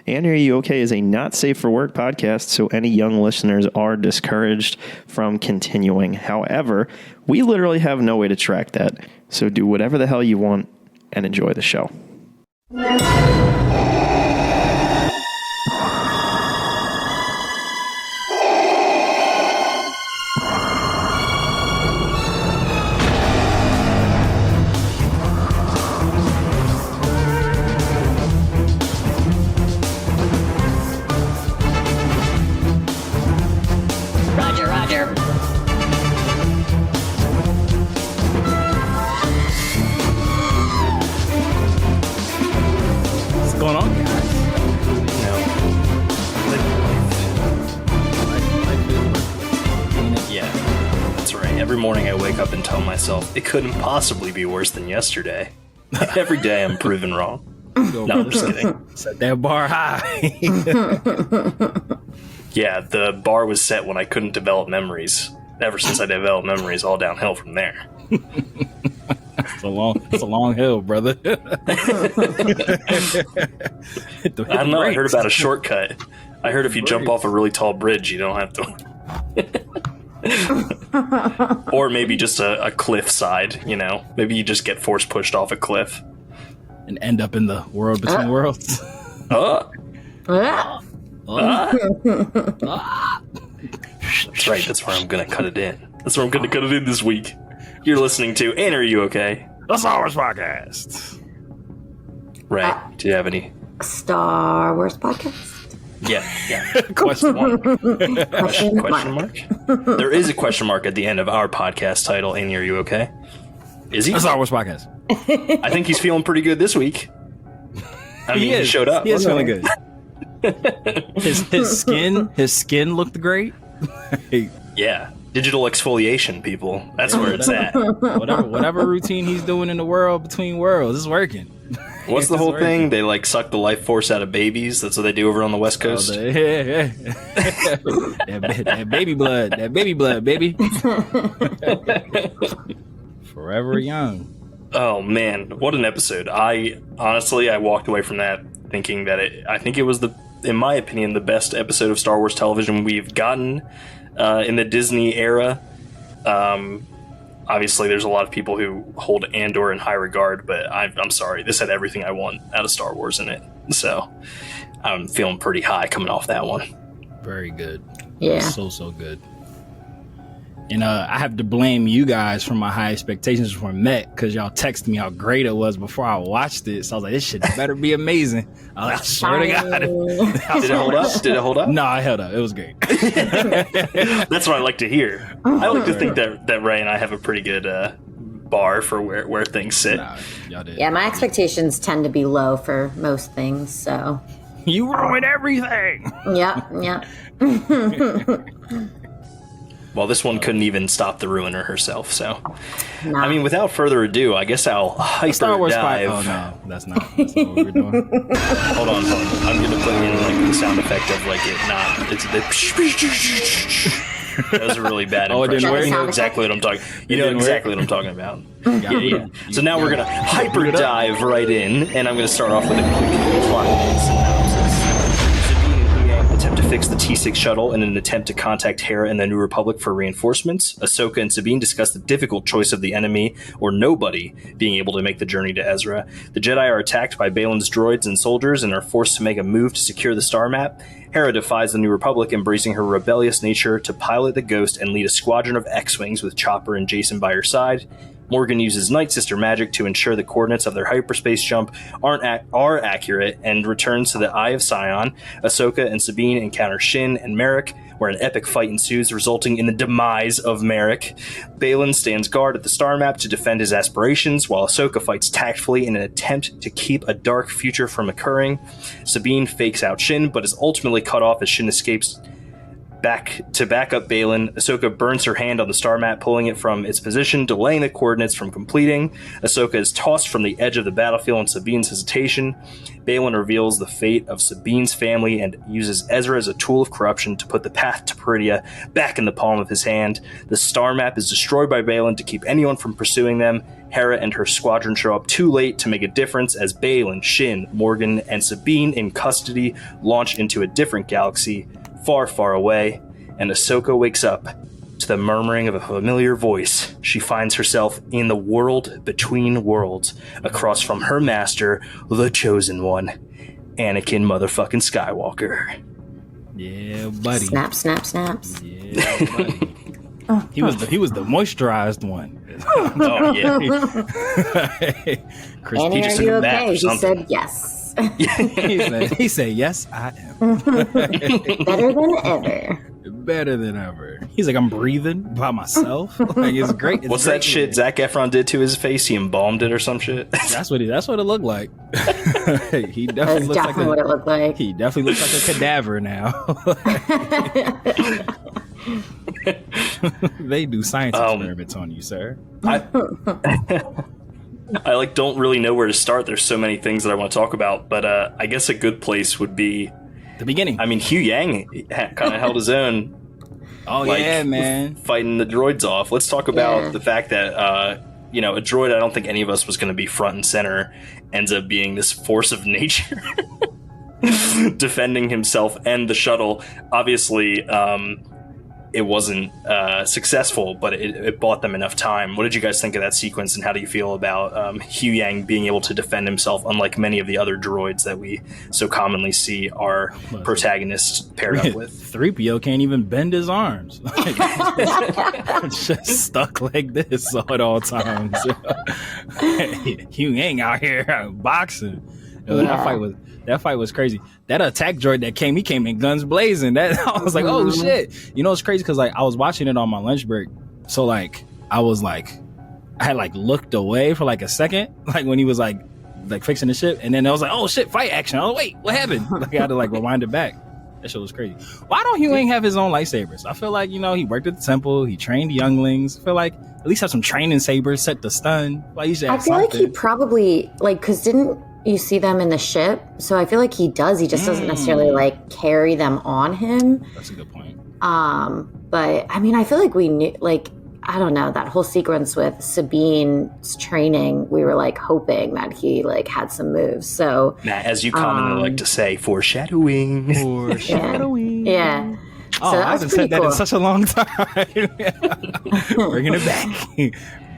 And Are You Okay is a not safe for work podcast, so any young listeners are discouraged from continuing. However, we literally have no way to track that, so do whatever the hell you want and enjoy the show. It couldn't possibly be worse than yesterday. Every day I'm proven wrong. No, I'm just kidding. Set that bar high. Yeah, the bar was set when I couldn't develop memories. Ever since I developed memories, all downhill from there. It's a long hill, brother. I don't know. I heard about a shortcut. I heard if you jump off a really tall bridge, you don't have to. Or maybe just a cliff side, you know? Maybe you just get force pushed off a cliff. And end up in the world between worlds. That's right, that's where I'm going to cut it in. That's where I'm going to cut it in this week. You're listening to And Are You Okay? The Star Wars Podcast. Right. Do you have any? Star Wars Podcast? Yeah. Question mark? There is a question mark at the end of our podcast title, And Are You Okay? Is he? The Star Wars Podcast. I think he's feeling pretty good this week. I mean, he showed up. He is feeling good. His skin looked great. Yeah. Digital exfoliation, people. That's where it's at. Whatever routine he's doing in the world between worlds is working. What's the whole thing? They like suck the life force out of babies. That's what they do over on the West Coast. That baby blood, baby. Forever young. Oh man, what an episode! I walked away from that thinking that I think it was in my opinion, the best episode of Star Wars television we've gotten in the Disney era. Obviously, there's a lot of people who hold Andor in high regard, but I'm sorry, this had everything I want out of Star Wars in it. So I'm feeling pretty high coming off that one. Very good. Yeah. So good. And I have to blame you guys for my high expectations for Met, because y'all texted me how great it was before I watched it. So I was like, this shit better be amazing. I swear to God. Did it hold up? No, it held up. It was great. That's what I like to hear. I like to think that Ray and I have a pretty good bar for where things sit. Nah, y'all did. Yeah, my expectations tend to be low for most things, so. You ruined everything. Yeah. Well, this one couldn't even stop the ruiner herself, so. No. I mean, without further ado, I guess I'll Star Wars dive. Oh, no, that's not what we're doing. Hold on. I'm going to put in like the sound effect of like it not. It's the. That was a really bad impression. It didn't work? You know exactly what I'm talking. You know exactly what I'm talking about. Yeah. So now we're going to hyper dive right in, and I'm going to start off with a quick plot synopsis. Attempt to fix the T6 shuttle in an attempt to contact Hera and the New Republic for reinforcements. Ahsoka and Sabine discuss the difficult choice of the enemy or nobody being able to make the journey to Ezra. The Jedi are attacked by Baylon's droids and soldiers and are forced to make a move to secure the star map. Hera defies the New Republic, embracing her rebellious nature to pilot the Ghost and lead a squadron of X-Wings with Chopper and Jason by her side. Morgan uses Night Sister magic to ensure the coordinates of their hyperspace jump are accurate and returns to the Eye of Sion. Ahsoka and Sabine encounter Shin and Merrick, where an epic fight ensues, resulting in the demise of Merrick. Baylon stands guard at the star map to defend his aspirations, while Ahsoka fights tactfully in an attempt to keep a dark future from occurring. Sabine fakes out Shin, but is ultimately cut off as Shin escapes back up Baylon. Ahsoka burns her hand on the star map, pulling it from its position, delaying the coordinates from completing. Ahsoka is tossed from the edge of the battlefield in Sabine's hesitation. Baylon reveals the fate of Sabine's family and uses Ezra as a tool of corruption to put the path to Peridia back in the palm of his hand. The star map is destroyed by Baylon to keep anyone from pursuing them. Hera and her squadron show up too late to make a difference as Baylon, Shin, Morgan, and Sabine in custody launch into a different galaxy far, far away, and Ahsoka wakes up to the murmuring of a familiar voice. She finds herself in the world between worlds, across from her master, the Chosen One, Anakin motherfucking Skywalker. Yeah, buddy. Snap, snap, snaps. Yeah, buddy. He was the moisturized one. Oh, yeah. Chris, Annie, just are took you a nap okay? or He something. said yes. he said, yes, I am. Better than ever. Better than ever. He's like, I'm breathing by myself. Like, it's great. It's What's great that shit Zac Efron did to his face? He embalmed it or some shit? That's what it looked like. He That's definitely looks definitely like what it looked like. he definitely looks like a cadaver now. They do science experiments on you, sir. I like don't really know where to start. There's so many things that I want to talk about, but I guess a good place would be The beginning. I mean, Hugh Yang kind of held his own. Oh, yeah, man. Fighting the droids off. Let's talk about the fact that, a droid I don't think any of us was going to be front and center ends up being this force of nature defending himself and the shuttle. Obviously, it wasn't successful, but it bought them enough time. What did you guys think of that sequence, and how do you feel about Hugh Yang being able to defend himself, unlike many of the other droids that we so commonly see our protagonists paired up with? 3PO can't even bend his arms. It's just stuck like this at all times. Hugh Yang out here boxing. That fight was crazy. That attack droid that he came in guns blazing. That I was like, oh shit. You know, it's crazy because I was watching it on my lunch break. So I had looked away for a second, when he was like fixing the ship, and then I was like, oh shit, fight action. Oh wait, what happened? I had to rewind it back. That shit was crazy. Why don't Hugh Yang have his own lightsabers? I feel like, he worked at the temple, he trained younglings. I feel like at least have some training sabers set to stun. I feel like he probably because didn't you see them in the ship? So I feel like he does. He just doesn't necessarily carry them on him. That's a good point. But I mean, I feel like we knew, I don't know, that whole sequence with Sabine's training, we were hoping that he had some moves. So as you commonly like to say, foreshadowing. Yeah. Oh, so I haven't said that in such a long time. Bringing it back.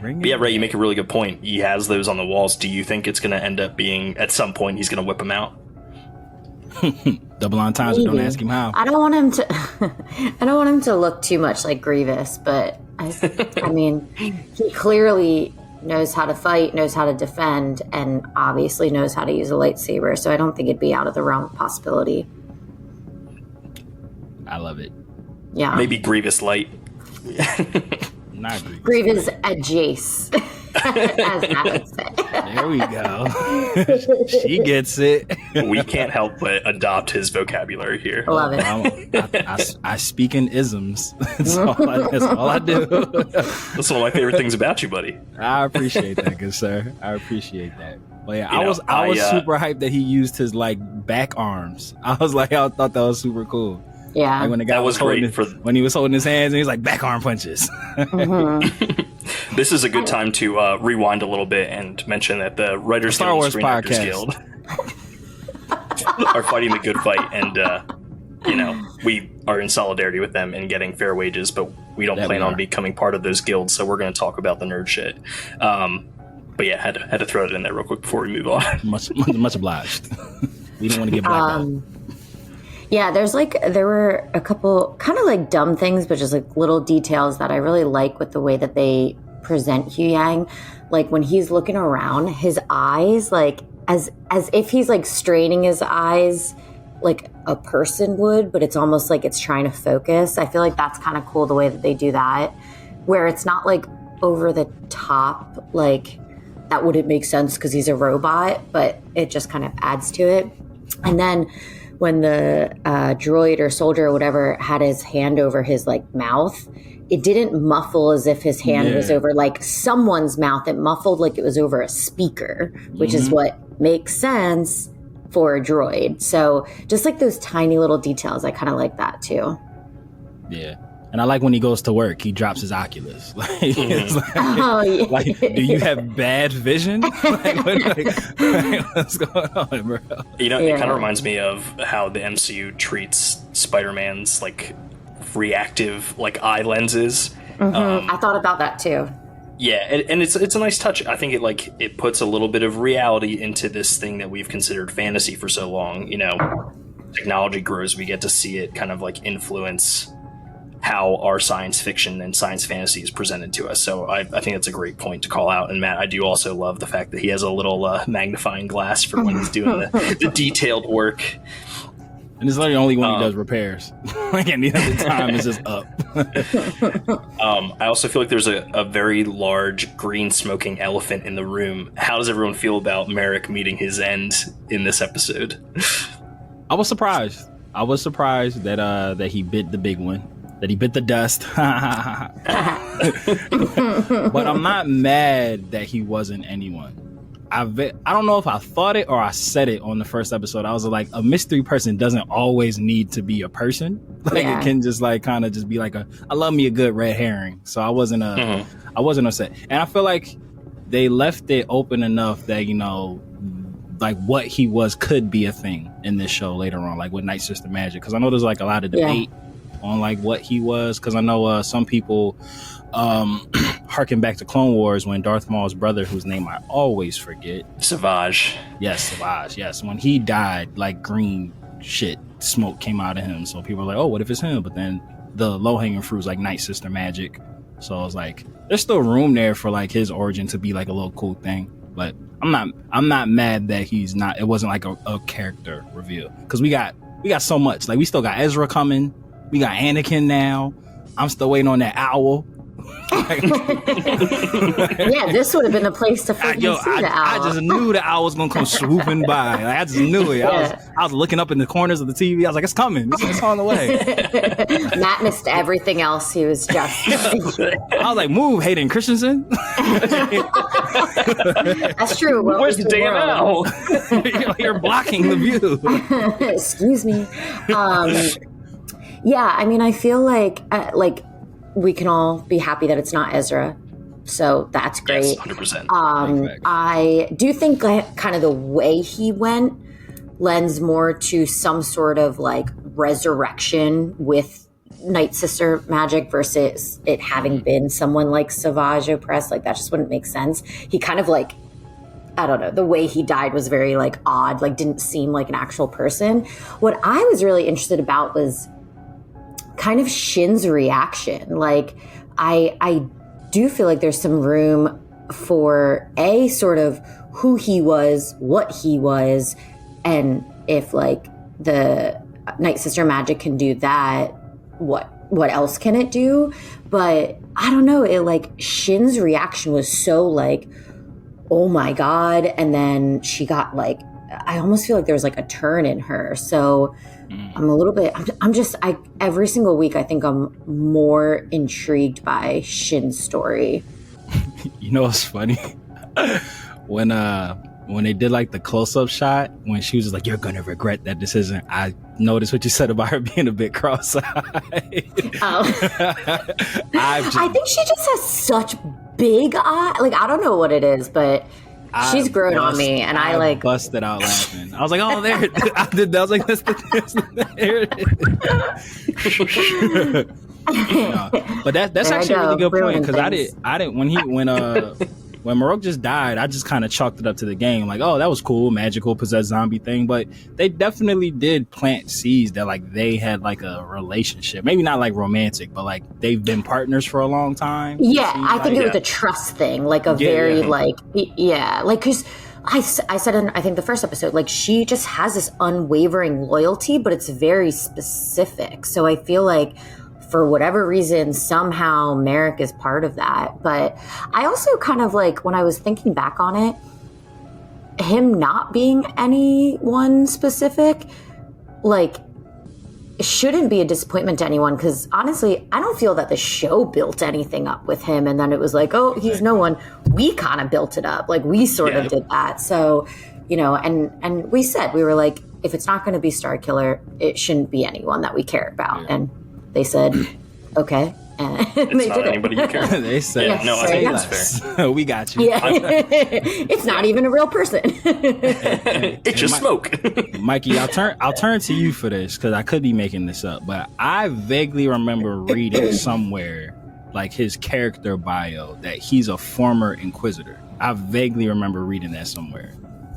Yeah, Ray, you make a really good point. He has those on the walls. Do you think it's going to end up being, at some point, he's going to whip them out? Double entendre, don't ask him how. I don't want him to look too much like Grievous, but I mean, he clearly knows how to fight, knows how to defend, and obviously knows how to use a lightsaber. So I don't think it'd be out of the realm of possibility. I love it. Yeah. Maybe Grievous light. Not Grievous. Grievous adjace, as Matt would say. There we go. She gets it. We can't help but adopt his vocabulary here. I love it. I speak in isms. That's all I do. That's one of my favorite things about you, buddy. I appreciate that, good sir. I appreciate that. But yeah, I was super hyped that he used his back arms. I thought that was super cool. Yeah, when the guy that was great when he was holding his hands and he was back arm punches. Mm-hmm. This is a good time to rewind a little bit and mention that the Writers Star Guild Wars and Screen Actors podcast Guild are fighting the good fight, and we are in solidarity with them in getting fair wages, but we don't plan on becoming part of those guilds, so we're going to talk about the nerd shit. But yeah, had to throw it in there real quick before we move on. much obliged. We don't want to get blackballed. Yeah, there were a couple kind of dumb things, but just little details that I really like with the way that they present Hugh Yang. When he's looking around, his eyes, as if he's straining his eyes like a person would, but it's almost like it's trying to focus. I feel like that's kind of cool the way that they do that, where it's not over the top, that wouldn't make sense because he's a robot, but it just kind of adds to it. And then when the droid or soldier or whatever had his hand over his mouth, it didn't muffle as if his hand was over someone's mouth. It muffled like it was over a speaker, which is what makes sense for a droid. So just those tiny little details, I kind of like that too. Yeah. And I like when he goes to work, he drops his Oculus. Like, it's like, do you have bad vision? What's going on, bro? You know, it kind of reminds me of how the MCU treats Spider-Man's like reactive like eye lenses. I thought about that too. Yeah, and it's a nice touch. I think it puts a little bit of reality into this thing that we've considered fantasy for so long. You know, technology grows, we get to see it kind of like influence how our science fiction and science fantasy is presented to us. So I think that's a great point to call out. And Matt, I do also love the fact that he has a little magnifying glass for when he's doing the detailed work. And it's literally only when he does repairs. Like any other time, it's just up. I also feel like there's a very large green smoking elephant in the room. How does everyone feel about Merrick meeting his end in this episode? I was surprised. that he bit the big one. That he bit the dust. But I'm not mad that he wasn't anyone. I don't know if I thought it or I said it on the first episode. I was like, a mystery person doesn't always need to be a person. Like it can just like kind of just be like I love me a good red herring. So I wasn't upset. And I feel like they left it open enough that, you know, like what he was could be a thing in this show later on, like with Night Sister Magic. Because I know there's like a lot of debate on like what he was. Because I know some people harken back to Clone Wars when Darth Maul's brother, whose name I always forget, Savage. Yes, Savage. Yes, when he died, like green shit smoke came out of him. So people were like, oh, what if it's him? But then the low hanging fruit was like Night Sister Magic. So I was like, there's still room there for like his origin to be like a little cool thing. But I'm not mad that he's not. It wasn't like a character reveal because we got so much. Like we still got Ezra coming. We got Anakin now. I'm still waiting on that owl. Yeah, this would have been the place to freaking see the owl. I just knew the owl was gonna come swooping by. Like, I just knew it. I was looking up in the corners of the TV. I was like, it's coming. It's on the way. Matt missed everything else. He was just. I was like, move, Hayden Christensen. That's true. Well, where's the damn owl? You're blocking the view. Excuse me. Yeah, I mean, I feel like we can all be happy that it's not Ezra, so that's great. Yes, 100%. I do think kind of the way he went lends more to some sort of like resurrection with Night Sister magic versus it having been someone like Savage Opress. Like that just wouldn't make sense. He kind of like, I don't know, the way he died was very like odd, like didn't seem like an actual person. What I was really interested about was kind of Shin's reaction. Like I do feel like there's some room for sort of who he was, what he was, and if like the Night Sister magic can do that, what else can it do? But I don't know, it like Shin's reaction was so like, oh my God, and then she got like, I almost feel like there was like a turn in her. So I'm a little bit, every single week, I think I'm more intrigued by Shin's story. You know what's funny? When they did like the close-up shot, when she was just like, you're going to regret that decision, I noticed what you said about her being a bit cross-eyed. I think she just has such big eyes. Like, I don't know what it is, but she's grown on me, and I like busted out laughing. I was like, "Oh, there!" I did. I was like, "There it is." But that's actually a really good point because I didn't when Marok just died, I just kind of chalked it up to the game, like, "Oh, that was cool, magical possessed zombie thing." But they definitely did plant seeds that like they had like a relationship, maybe not like romantic, but like they've been partners for a long time. Yeah, I think it was a trust thing, like a very like because I said in I think the first episode, like she just has this unwavering loyalty, but it's very specific. So I feel like for whatever reason, somehow Merrick is part of that. But I also kind of like, when I was thinking back on it, him not being anyone specific, like, shouldn't be a disappointment to anyone. Because honestly, I don't feel that the show built anything up with him. And then it was like, oh, he's no one. We kind of built it up. Like, we sort of did that. So, you know, and we said, we were like, if it's not going to be Starkiller, it shouldn't be anyone that we care about. And they said, okay. And It's not anybody you care about. They say, Yeah, no, I think that's fair. We got you. Yeah. It's not even a real person. It's just smoke. Mikey, I'll turn to you for this because I could be making this up, but I vaguely remember reading somewhere like his character bio that he's a former Inquisitor. I vaguely remember reading that somewhere,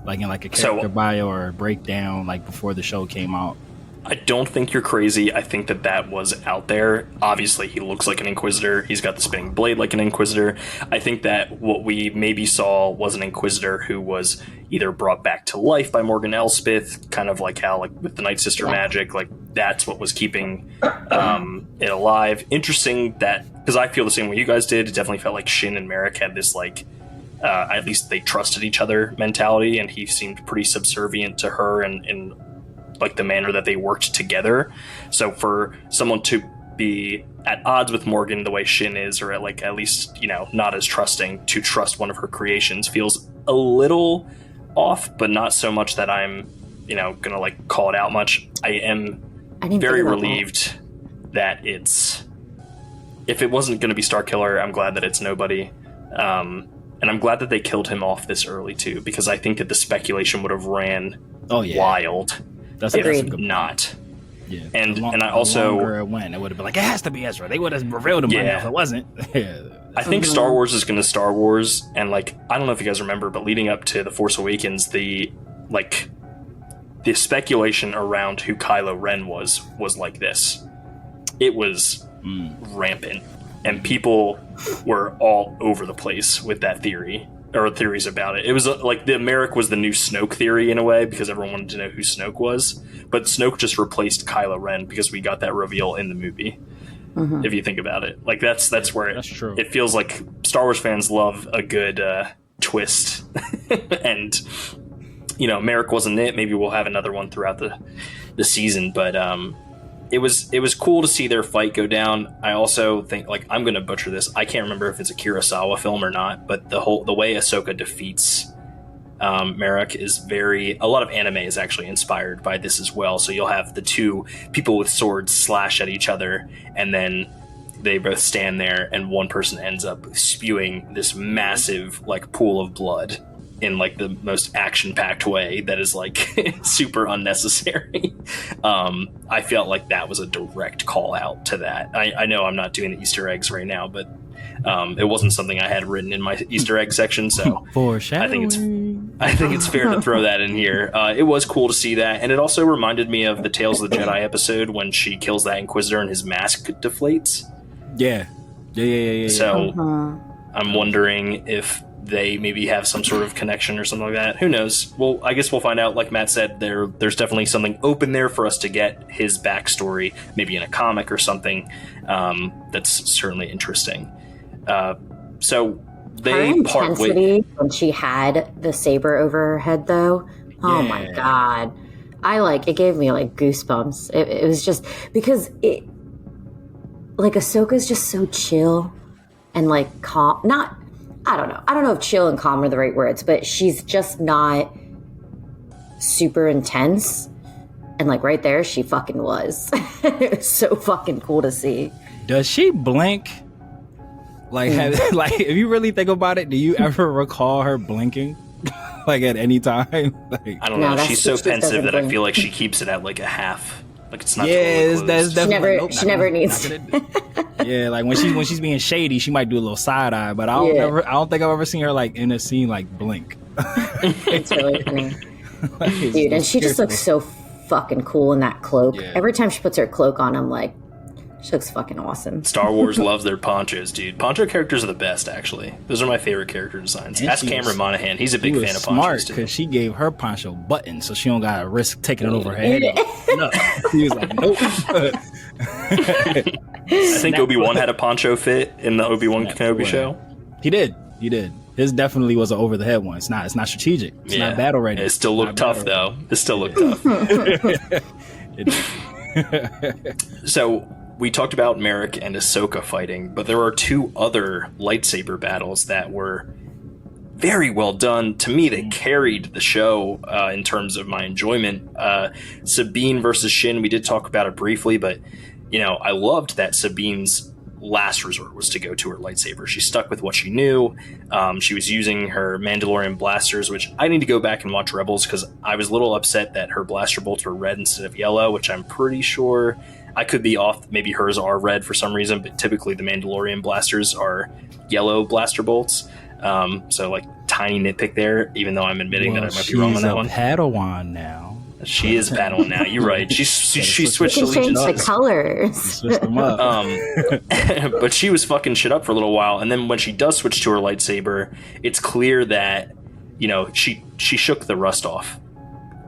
like in like a character bio or a breakdown, like before the show came out. I don't think you're crazy. I think that was out there. Obviously, he looks like an Inquisitor. He's got the spinning blade like an Inquisitor. I think that what we maybe saw was an Inquisitor who was either brought back to life by Morgan Elspeth, kind of like how, like with the Night Sister magic, like that's what was keeping it alive. Interesting that, because I feel the same way you guys did. It definitely felt like Shin and Merrick had this like, at least they trusted each other mentality, and he seemed pretty subservient to her and like the manner that they worked together. So for someone to be at odds with Morgan the way Shin is, or at least, you know, not as trusting, to trust one of her creations feels a little off, but not so much that I'm, you know, gonna like call it out much. I am very relieved that it's, if it wasn't gonna be Starkiller, I'm glad that it's nobody. And I'm glad that they killed him off this early too, because I think that the speculation would have ran wild. That's if a good not. Yeah. And I also, it would have been like, it has to be Ezra. They would have revealed him by now if it wasn't. I think Star Wars is going to Star Wars, and like, I don't know if you guys remember, but leading up to The Force Awakens, the speculation around who Kylo Ren was like this. It was rampant, and people were all over the place with that theory. Or theories about it. It was like the Merrick was the new Snoke theory in a way, because everyone wanted to know who Snoke was. But Snoke just replaced Kylo Ren because we got that reveal in the movie. Mm-hmm. If you think about it, like that's where that's true. It feels like Star Wars fans love a good twist, and you know, Merrick wasn't it. Maybe we'll have another one throughout the season, but it was cool to see their fight go down. I also think, like, I'm going to butcher this. I can't remember if it's a Kurosawa film or not, but the way Ahsoka defeats Merrick is a lot of anime is actually inspired by this as well. So you'll have the two people with swords slash at each other, and then they both stand there, and one person ends up spewing this massive like pool of blood in like the most action-packed way that is like super unnecessary. I felt like that was a direct call out to that. I know I'm not doing the Easter eggs right now, but it wasn't something I had written in my Easter egg section, so I think it's fair to throw that in here. It was cool to see that, and it also reminded me of the Tales of the Jedi episode when she kills that Inquisitor and his mask deflates. Yeah. So I'm wondering if they maybe have some sort of connection or something like that. Who knows? Well, I guess we'll find out. Like Matt said, there's definitely something open there for us to get his backstory, maybe in a comic or something. That's certainly interesting. So they part ways. When she had the saber over her head, though, oh my god, it gave me like goosebumps. It was just because it, like, Ahsoka's just so chill and like calm. I don't know if chill and calm are the right words, but she's just not super intense. And like right there, she fucking was. It was so fucking cool to see. Does she blink? Like, if you really think about it, do you ever recall her blinking? Like at any time? Like, I don't know. She's so pensive that I feel like she keeps it at like a half. Like it's not. Yeah, that's definitely. She never needs. Yeah, like when she's being shady, she might do a little side eye, but I don't think I've ever seen her like in a scene like blink. It's really funny, dude. And she just looks so fucking cool in that cloak. Yeah. Every time she puts her cloak on, I'm like, she looks fucking awesome. Star Wars loves their ponchos, dude. Poncho characters are the best, actually. Those are my favorite character designs. And ask Cameron Monaghan; he's a big fan of ponchos too. Because she gave her poncho buttons, so she don't got to risk taking it over her head. No, he was like, nope. I think Obi-Wan had a poncho fit in the Obi-Wan Kenobi show. He did. His definitely was an over the head one. It's not strategic. It's not battle ready. It still looked tough though. It still looked tough. So we talked about Merrick and Ahsoka fighting, but there are two other lightsaber battles that were very well done. To me, they carried the show in terms of my enjoyment. Sabine versus Shin, we did talk about it briefly, but I loved that Sabine's last resort was to go to her lightsaber. She stuck with what she knew. She was using her Mandalorian blasters, which I need to go back and watch Rebels because I was a little upset that her blaster bolts were red instead of yellow, which I'm pretty sure I could be off. Maybe hers are red for some reason, but typically the Mandalorian blasters are yellow blaster bolts. So like tiny nitpick there, even though I'm admitting that I might be wrong on that one. She's a Padawan now. She is a Padawan now. You're right. She switched You can change allegiance. the colors. Switch them up. But she was fucking shit up for a little while, and then when she does switch to her lightsaber, it's clear that she shook the rust off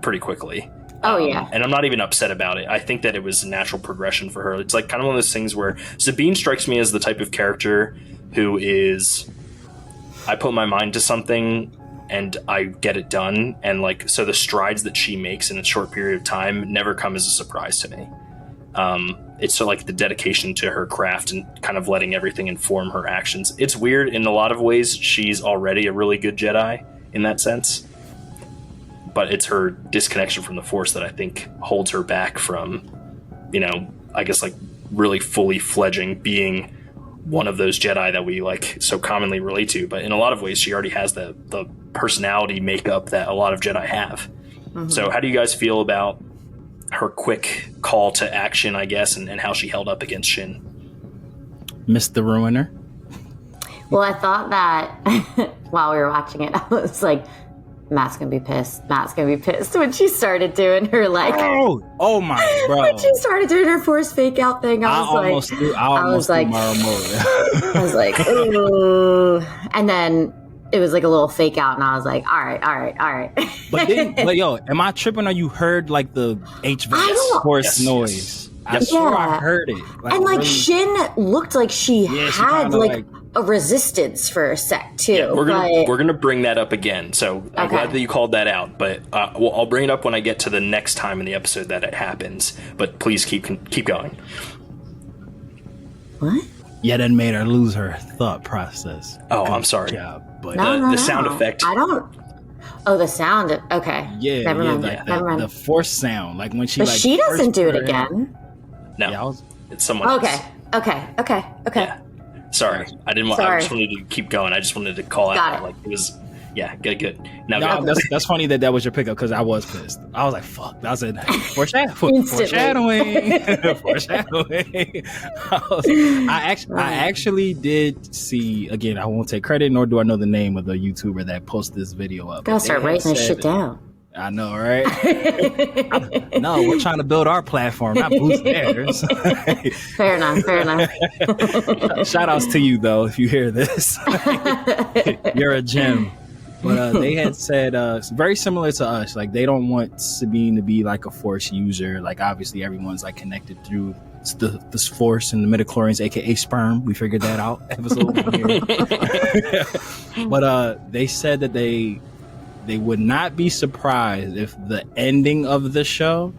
pretty quickly. Oh yeah. And I'm not even upset about it. I think that it was a natural progression for her. It's like kind of one of those things where Sabine strikes me as the type of character who is, I put my mind to something and I get it done, and like so the strides that she makes in a short period of time never come as a surprise to me. It's so like the dedication to her craft and kind of letting everything inform her actions. It's weird in a lot of ways. She's already a really good Jedi in that sense, but it's her disconnection from the Force that I think holds her back from, I guess like really fully fledging being one of those Jedi that we like so commonly relate to. But in a lot of ways, she already has the personality makeup that a lot of Jedi have. Mm-hmm. So how do you guys feel about her quick call to action, I guess, and how she held up against Shin? Mr. Ruiner. Well, I thought that while we were watching it, I was like, Matt's gonna be pissed. Matt's gonna be pissed when she started doing her like. Oh my bro! When she started doing her Force fake out thing, I was like, I was like, ooh, and then it was like a little fake out, and I was like, all right. But yo, am I tripping? Or you heard like the HVAC Force noise? I swear I heard it. Like, and like really, Shin looked like she had like a resistance for a sec too. Yeah, we're gonna bring that up again. So I'm glad that you called that out. But I'll bring it up when I get to the next time in the episode that it happens. But please keep going. What? Yeah, that made her lose her thought process. Oh, I'm sorry. But the sound effect. I don't. Oh, the sound. Okay. Yeah. Never mind. The Force sound, like when she. But like, she doesn't do it again. No, it's someone else. Okay. Yeah. Sorry, I didn't want. I just wanted to keep going. I just wanted to call out like it was. Yeah, good. Now, that's funny that was your pickup because I was pissed. I was like, "Fuck!" I said, "Foreshadowing." I actually did see. Again, I won't take credit, nor do I know the name of the YouTuber that posted this video up. Gotta start writing this shit down. I know, right? No, we're trying to build our platform, not boost theirs. Fair enough. Shout outs to you, though, if you hear this. You're a gem. But they had said very similar to us. Like, they don't want Sabine to be like a Force user. Like, obviously, everyone's like connected through the Force and the midichlorians, aka sperm. We figured that out. Episode 1 here. But they said that they would not be surprised if the ending of the show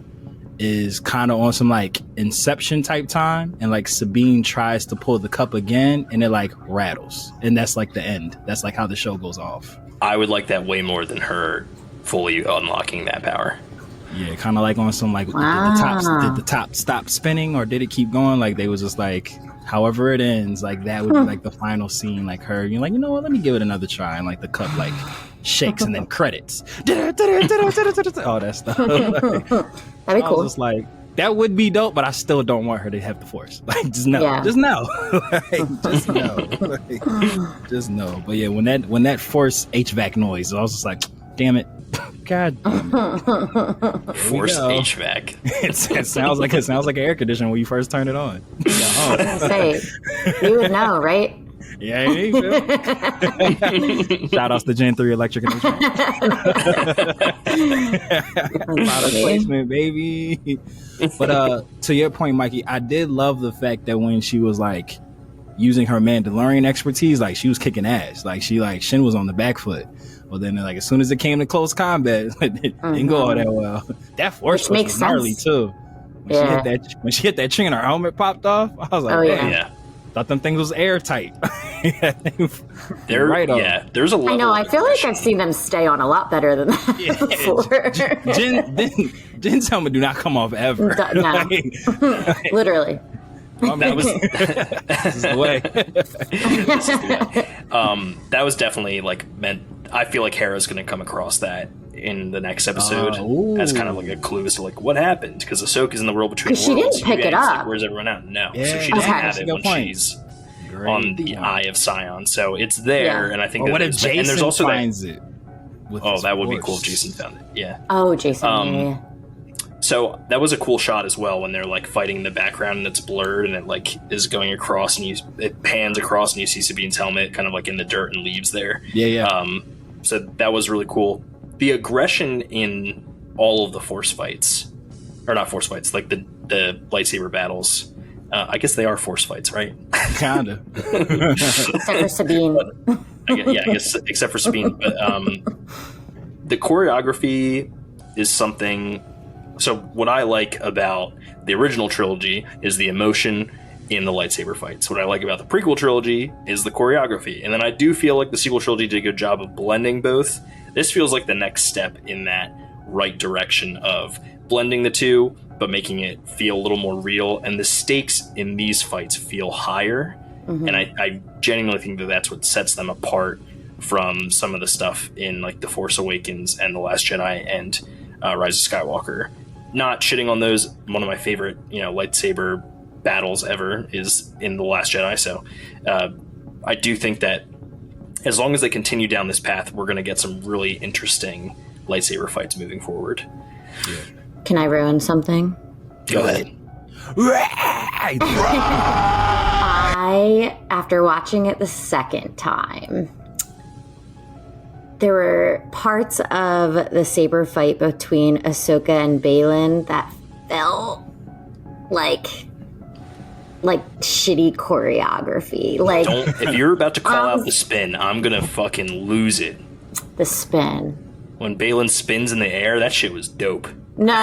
is kind of on some like Inception type time, and like Sabine tries to pull the cup again and it like rattles, and that's like the end. That's like how the show goes off. I would like that way more than her fully unlocking that power. Yeah, kind of like on some like did the top stop spinning or did it keep going? Like they was just like, however it ends, like that would be like the final scene. Like her, you're like, you know what? Let me give it another try, and like the cup like shakes and then credits. All that stuff. Like, that'd be cool. I was just like, that would be dope, but I still don't want her to have the Force. Like, just no. Like, just no. But yeah, when that Force HVAC noise, I was just like, damn it. God damn it. Force HVAC. It sounds like an air conditioner when you first turn it on. Say, you would know, right? Yeah, shout outs to Gen 3 Electric and Product placement, baby. But to your point, Mikey, I did love the fact that when she was like using her Mandalorian expertise, like she was kicking ass. Like Shin was on the back foot. Well, then like as soon as it came to close combat, it didn't go all that well. That Force was gnarly too. When she hit that tree and her helmet popped off, I was like, yeah. Thought them things was airtight. They're right on. Yeah, there's a lot. I know. I feel like I've seen them stay on a lot better than that before. Jen's helmet do not come off ever. No. Literally. That was This is the way. That was definitely like meant. I feel like Hera's going to come across that in the next episode as kind of like a clue as to like what happened, because Ahsoka's in the world between worlds. She didn't pick it up. Like, where's everyone at? No, Yeah, so she doesn't okay. have it when she's on the Eye of Sion. So it's there, and I think. Or what if Jason and there's also finds it? That would be cool if Jason found it. Yeah. Oh, Jason. So that was a cool shot as well when they're like fighting in the background and it's blurred and it like is going across and it pans across and you see Sabine's helmet kind of like in the dirt and leaves there. Yeah. So that was really cool. The aggression in all of the force fights, or not force fights, like the lightsaber battles. I guess they are force fights, right? Kinda. Except for Sabine. I guess except for Sabine. But the choreography is something. So what I like about the original trilogy is the emotion in the lightsaber fights. What I like about the prequel trilogy is the choreography. And then I do feel like the sequel trilogy did a good job of blending both. This feels like the next step in that right direction of blending the two, but making it feel a little more real. And the stakes in these fights feel higher. Mm-hmm. And I genuinely think that that's what sets them apart from some of the stuff in like The Force Awakens and The Last Jedi and Rise of Skywalker. Not shitting on those. One of my favorite, lightsaber battles ever is in The Last Jedi. So I do think that as long as they continue down this path, we're going to get some really interesting lightsaber fights moving forward. Yeah. Can I ruin something? Go ahead. After watching it the second time, there were parts of the saber fight between Ahsoka and Baylon that felt like shitty choreography. Like, if you're about to call out the spin, I'm gonna fucking lose it. The spin. When Baylon spins in the air, that shit was dope. No.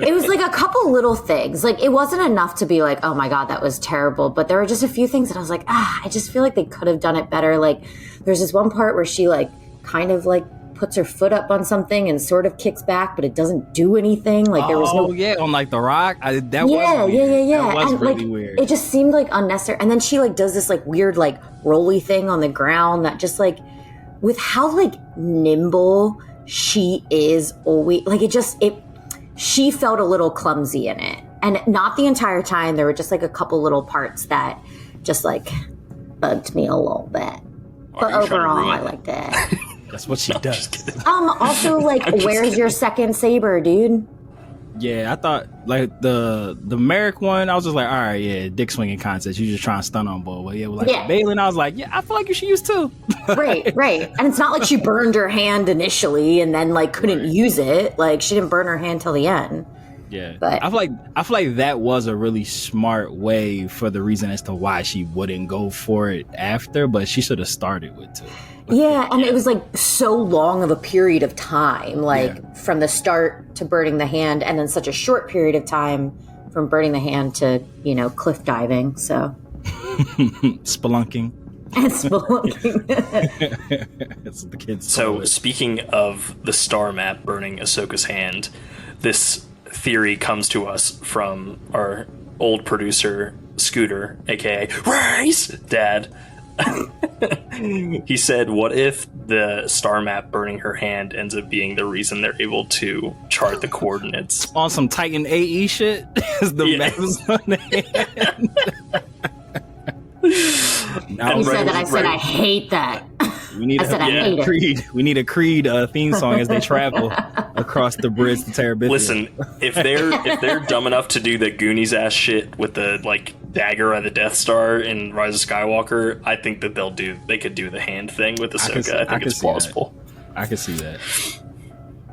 It was like a couple little things. Like, it wasn't enough to be like, oh my God, that was terrible. But there were just a few things that I was like, I just feel like they could have done it better. Like, there's this one part where she like kind of like puts her foot up on something and sort of kicks back, but it doesn't do anything. Like, there was no... on like the rock. Yeah. That was and, really weird. It just seemed like unnecessary. And then she like does this like weird like rolly thing on the ground that just like, with how like nimble she is always, like she felt a little clumsy in it. And not the entire time. There were just like a couple little parts that just like bugged me a little bit. But overall, I liked it. That's what she does. Also, like, where's your second saber, dude? Yeah, I thought like the Merrick one, I was just like, all right, yeah, dick swinging contest. You just trying to stun on boy. Well, yeah, like Baylon, I was like, yeah, I feel like you should use two. Right. And it's not like she burned her hand initially and then like couldn't use it. Like, she didn't burn her hand till the end. Yeah, but I feel like that was a really smart way for the reason as to why she wouldn't go for it after, but she should have started with two. Yeah, and it was like so long of a period of time, like from the start to burning the hand, and then such a short period of time from burning the hand to, cliff diving. So spelunking. And spelunking. That's what the kids. So speaking of the star map burning Ahsoka's hand, this theory comes to us from our old producer Scooter, aka Rice Dad. He said, what if the star map burning her hand ends up being the reason they're able to chart the coordinates? On some Titan AE shit? The maps on the hand. You said that. I said I hate that. We need a Creed. We need a Creed theme song as they travel across the bridge to Terabithia. Listen, if they're dumb enough to do the Goonies ass shit with the like dagger at the Death Star in Rise of Skywalker, I think that they could do the hand thing with Ahsoka. I think it's plausible. I can see that.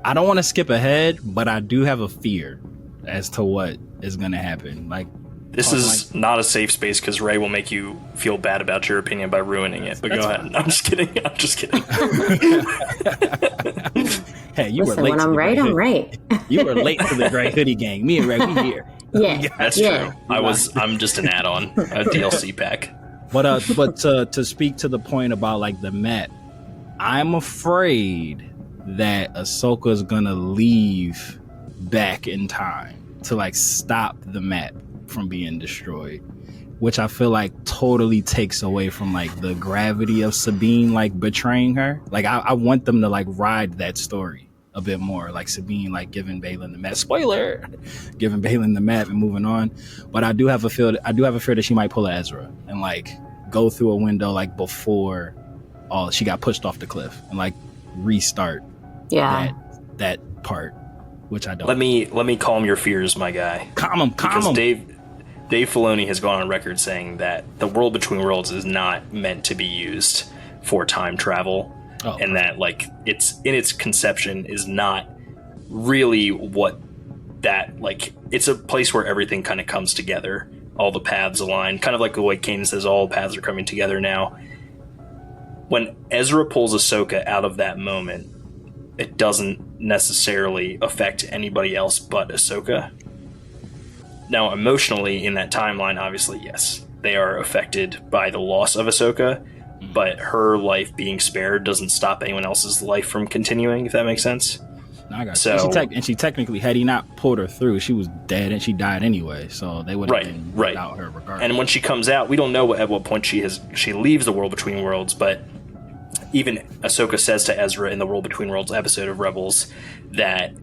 I don't want to skip ahead, but I do have a fear as to what is going to happen. Like, this is not a safe space because Ray will make you feel bad about your opinion by ruining it. But go ahead. I'm just kidding. Hey, you were late. When I'm right, I'm right. You were late to the Gray Hoodie Gang. Me and Ray, we here. Yeah, that's true. I'm just an add-on, a DLC pack. But to speak to the point about like the map, I'm afraid that Ahsoka's gonna leave back in time to like stop the map from being destroyed, which I feel like totally takes away from like the gravity of Sabine like betraying her. Like I want them to like ride that story a bit more, like Sabine like giving Baylon the map. Spoiler, giving Baylon the map and moving on. But I do have a fear that she might pull a Ezra and like go through a window like before she got pushed off the cliff and like restart that part, which I don't. Let me calm your fears, my guy. Calm him. Because Dave Filoni has gone on record saying that the world between worlds is not meant to be used for time travel, and that like it's in its conception is not really what that like. It's a place where everything kind of comes together, all the paths align, kind of like the way Kanan says all paths are coming together now. When Ezra pulls Ahsoka out of that moment, it doesn't necessarily affect anybody else but Ahsoka. Now, emotionally, in that timeline, obviously, yes, they are affected by the loss of Ahsoka, but her life being spared doesn't stop anyone else's life from continuing, if that makes sense. No, I got you. And she technically, had he not pulled her through, she was dead and she died anyway, so they would have been without her regardless. And when she comes out, we don't know at what point she leaves the World Between Worlds, but even Ahsoka says to Ezra in the World Between Worlds episode of Rebels that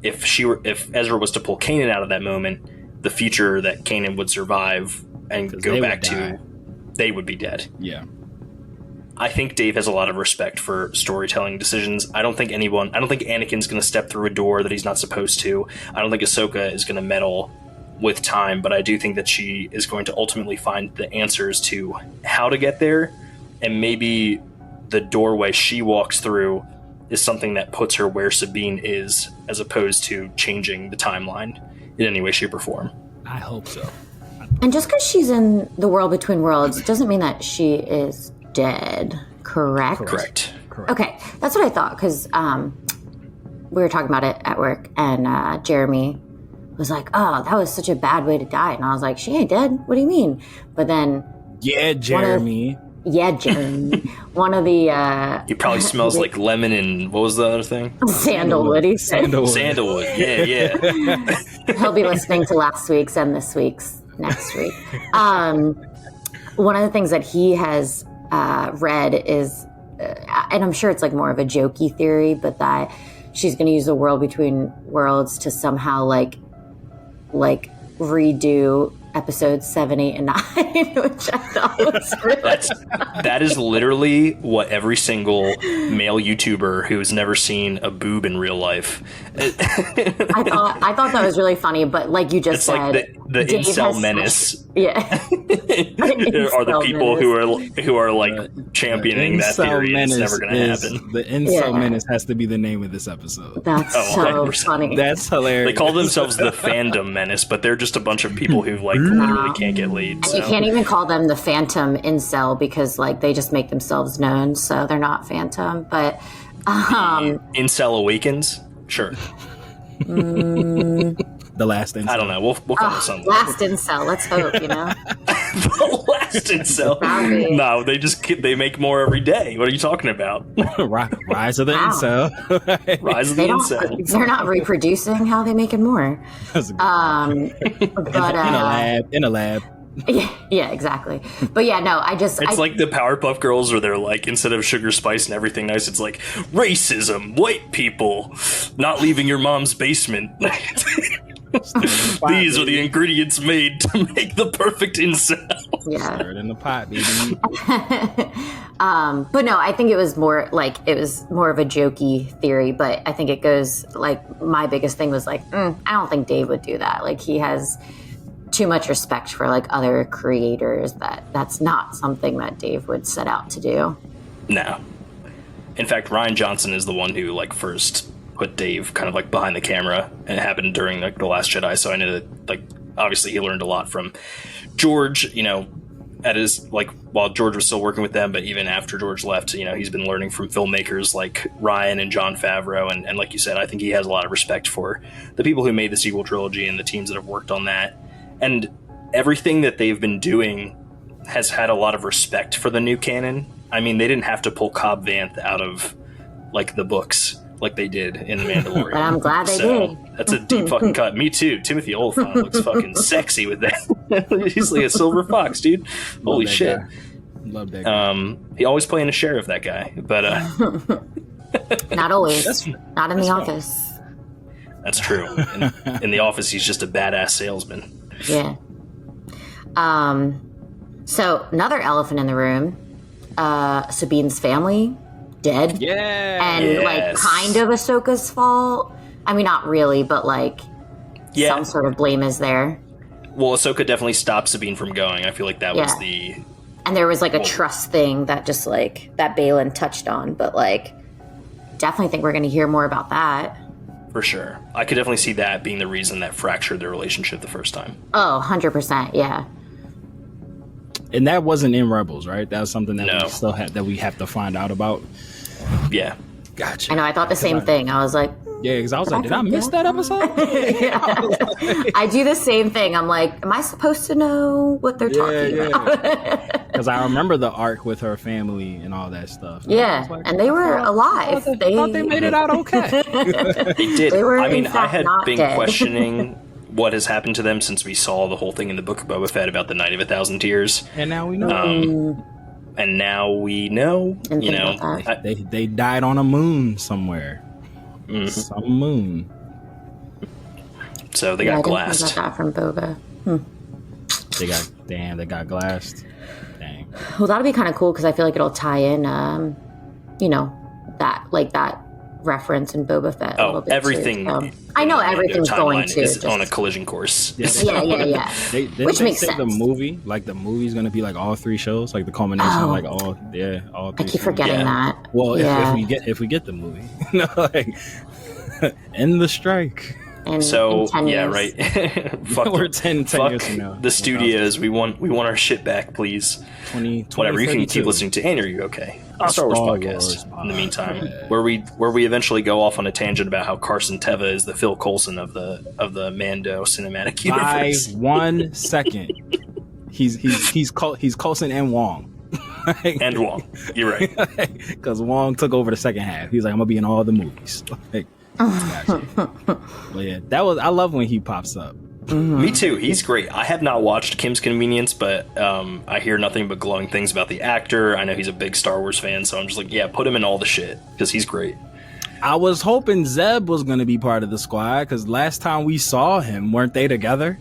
if Ezra was to pull Kanan out of that moment, the future that Kanan would survive and go back to, they would be dead. Yeah. I think Dave has a lot of respect for storytelling decisions. I don't think Anakin's going to step through a door that he's not supposed to. I don't think Ahsoka is going to meddle with time, but I do think that she is going to ultimately find the answers to how to get there, and maybe the doorway she walks through is something that puts her where Sabine is, as opposed to changing the timeline in any way, shape, or form. I hope so. And just because she's in the World Between Worlds doesn't mean that she is dead, correct? Correct. Okay, that's what I thought, because we were talking about it at work, and Jeremy was like, oh, that was such a bad way to die. And I was like, she ain't dead. What do you mean? But then... Yeah, Jeremy. One of the... He probably smells like lemon and... What was the other thing? Sandalwood. He said. Sandalwood. Yeah. He'll be listening to last week's and this week's next week. One of the things that he has read is... and I'm sure it's like more of a jokey theory, but that she's going to use the World Between Worlds to somehow like redo episodes 7, 8, and 9, which I thought was really that is literally what every single male YouTuber who has never seen a boob in real life. I thought that was really funny, but like you just said, like the incel menace. Yeah, are the people who are like championing that theory. And it's never going to happen. The incel menace has to be the name of this episode. That's so funny. That's hilarious. They call themselves the fandom menace, but they're just a bunch of people who like literally can't get laid. So. You can't even call them the phantom incel because like they just make themselves known, so they're not phantom. But Incel Awakens, sure. The last incel. I don't know. We'll call it something. Last incel. Let's hope, The last incel. No, they make more every day. What are you talking about? Rise of the incel. Rise of the incel. They're not reproducing. How are they making more? In a lab. Yeah, exactly. But yeah, no, It's like the Powerpuff Girls where they're like, instead of sugar, spice, and everything nice, it's like racism, white people, not leaving your mom's basement. These are the ingredients made to make the perfect incel. Yeah. Stir it in the pot, baby. But no, I think it was more of a jokey theory, but I think it goes like, my biggest thing was like, I don't think Dave would do that. Like he has too much respect for like other creators that's not something that Dave would set out to do. No. In fact, Rian Johnson is the one who like first put Dave kind of like behind the camera, and it happened during like The Last Jedi. So I know that like obviously he learned a lot from George, at his like while George was still working with them, but even after George left, he's been learning from filmmakers like Ryan and Jon Favreau, and like you said, I think he has a lot of respect for the people who made the sequel trilogy and the teams that have worked on that. And everything that they've been doing has had a lot of respect for the new canon. I mean, they didn't have to pull Cobb Vanth out of like the books like they did in The Mandalorian. But I'm glad they did. That's a deep fucking cut. Me too. Timothy Olyphant looks fucking sexy with that. He's like a silver fox, dude. Holy shit. Guy. Love that guy. He always playing a sheriff, that guy. But not always. Not in the office. That's true. In the office, he's just a badass salesman. Yeah. So another elephant in the room. Sabine's family dead. Yeah. And like kind of Ahsoka's fault. I mean, not really, but like some sort of blame is there. Well, Ahsoka definitely stopped Sabine from going. I feel like that was the. And there was like a trust thing that just like that Baylon touched on, but like definitely think we're going to hear more about that. For sure. I could definitely see that being the reason that fractured their relationship the first time. Oh, 100%. Yeah. And that wasn't in Rebels, right? That was something that we still have that we have to find out about. Yeah. Gotcha. I know. I thought the same thing. I was like, yeah, because I was like, did I miss that episode? I do the same thing. I'm like, am I supposed to know what they're talking about? Because I remember the arc with her family and all that stuff. Yeah, and they were alive. I thought they made it out okay. They did. They were, I mean, in fact, I had not been dead. questioning what has happened to them since we saw the whole thing in the Book of Boba Fett about the Night of 1,000 Tears. And now we know. And now we know. And you know, they died on a moon somewhere. Mm-hmm. Some moon. So they got glassed. I got that from Boba. They got glassed. Dang. Well, that'll be kind of cool because I feel like it'll tie in, you know, that reference in Boba Fett. A little bit everything. Too, so. I know everything's going to is on a collision course. Yeah. Which makes sense. The movie, like the movie's gonna be like all three shows, like the culmination, of like all three. I keep forgetting that. Well, if we get the movie, like end the strike. In 10 years. Right. Fuck We're 10 years from now. The studios, we want our shit back, please. 20 Whatever, you can 32. keep listening to And Are You Okay? A Star Wars podcast. In the meantime, where we eventually go off on a tangent about how Carson Teva is the Phil Coulson of the Mando cinematic universe. By 1 second, he's Coulson and Wong. And Wong, you're right. Because Wong took over the second half. He's like, I'm gonna be in all the movies. Gotcha. But yeah, I love when he pops up. Mm-hmm. Me too. He's great. I have not watched Kim's Convenience, but I hear nothing but glowing things about the actor. I know he's a big Star Wars fan, so I'm just like, yeah, put him in all the shit because he's great. I was hoping Zeb was going to be part of the squad because last time we saw him, weren't they together?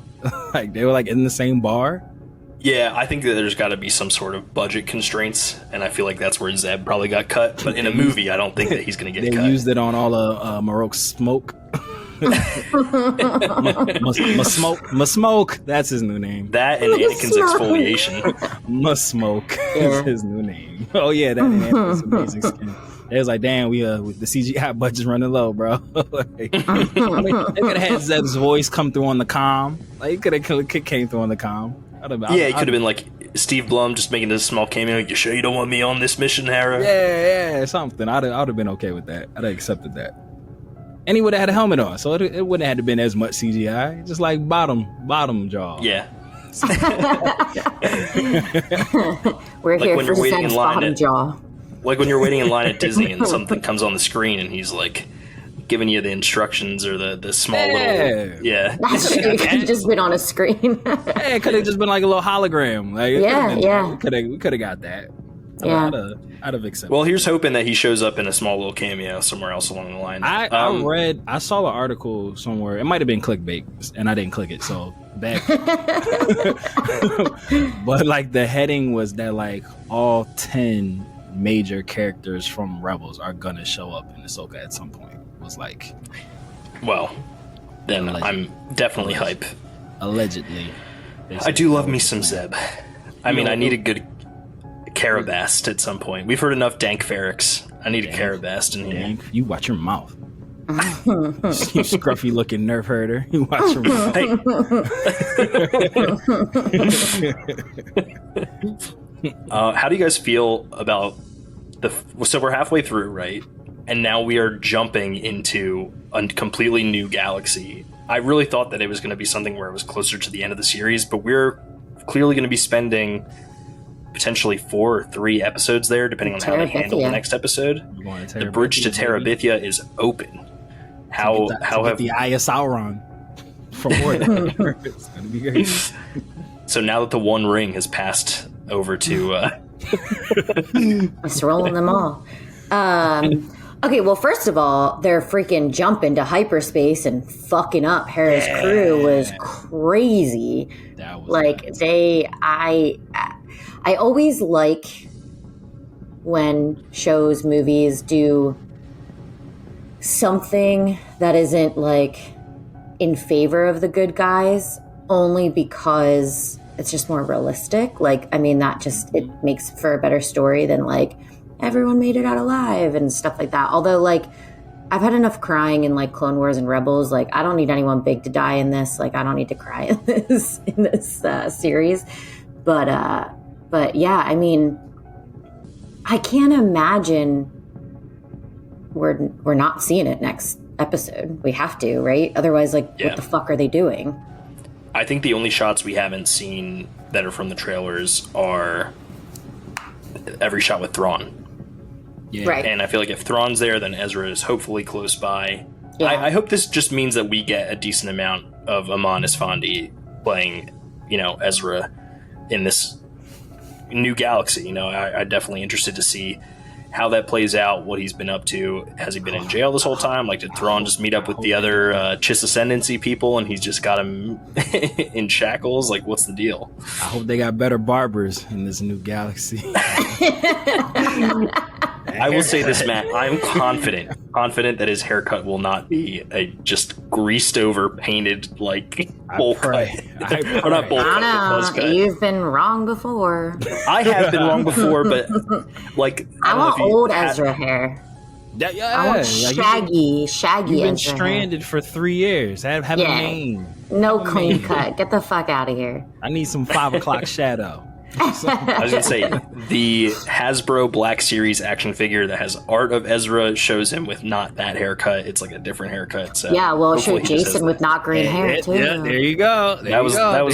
Like they were like in the same bar. Yeah, I think that there's got to be some sort of budget constraints, and I feel like that's where Zeb probably got cut. But in a movie, I don't think that he's going to get cut. They used it on all of Marok's smoke. Smoke. That's his new name. That and Anakin's exfoliation. Smoke is his new name. Oh yeah, that Anakin's amazing skin. It was like, damn, with the CGI budget's running low, bro. Like, they could have had Zeb's voice come through on the comm. Like, it could have came through on the comm. He could have been like Steve Blum, just making this small cameo. You sure you don't want me on this mission, Hera? Yeah, something. I'd have been okay with that. I'd have accepted that. And he would have had a helmet on, so it wouldn't have had to been as much CGI. Just like bottom jaw. Yeah. We're here for Zeb's bottom jaw. Like when you're waiting in line at Disney and something comes on the screen and he's like giving you the instructions or the small little... Yeah. That's true. It could have just been on a screen. It could have just been like a little hologram. Like, we could have got that. I'd have accepted. Well, here's hoping that he shows up in a small little cameo somewhere else along the line. I saw an article somewhere. It might have been clickbait, and I didn't click it, so bad. But like the heading was that like all 10 major characters from Rebels are gonna show up in Ahsoka at some point. It was like, well, then I'm definitely hype. Allegedly, I do love me some Zeb. I mean, I need a good Carabast at some point. We've heard enough Dank Ferrix. I need a Carabast in here. You watch your mouth. You scruffy looking nerf herder. You watch your mouth. Hey. How do you guys feel about so we're halfway through, right? And now we are jumping into a completely new galaxy. I really thought that it was going to be something where it was closer to the end of the series, but we're clearly going to be spending potentially 4 or 3 episodes there, depending on how they handle the next episode. The bridge to Terabithia is open. How have the Eye of Sauron from Order? It's gonna be great. So now that the One Ring has passed over to, It's rolling them all. Okay, well, first of all, their freaking jump into hyperspace and fucking up Hera's crew was crazy. That was like nuts. I always like when shows, movies do something that isn't like in favor of the good guys, only because it's just more realistic. Like, I mean, that just, it makes for a better story than like everyone made it out alive and stuff like that. Although, like, I've had enough crying in like Clone Wars and Rebels. Like, I don't need anyone big to die in this. Like, I don't need to cry in this series. But yeah, I mean, I can't imagine we're not seeing it next episode. We have to, right? Otherwise, like, what the fuck are they doing? I think the only shots we haven't seen that are from the trailers are every shot with Thrawn. Yeah. Right. And I feel like if Thrawn's there, then Ezra is hopefully close by. Yeah. I hope this just means that we get a decent amount of Amon Esfandi playing, Ezra in this new galaxy. I'm definitely interested to see how that plays out, what he's been up to. Has he been in jail this whole time? Like, did Thrawn just meet up with the other Chiss Ascendancy people and he's just got him in shackles? Like, what's the deal? I hope they got better barbers in this new galaxy. I will say this, Matt. I'm confident that his haircut will not be a just greased over, painted like bowl cut. Or not bowl cut, but buzz cut. You've been wrong before. I have been wrong before, but like I want old Ezra hair. I want shaggy You've been Ezra stranded hair. for 3 years. Have a name. No clean cut. Get the fuck out of here. I need some 5 o'clock shadow. I was gonna say the Hasbro Black Series action figure that has art of Ezra shows him with not that haircut. It's like a different haircut. So Yeah, well, it hopefully showed he just Jason has with not green hair too. Yeah, there you go. that was Lego.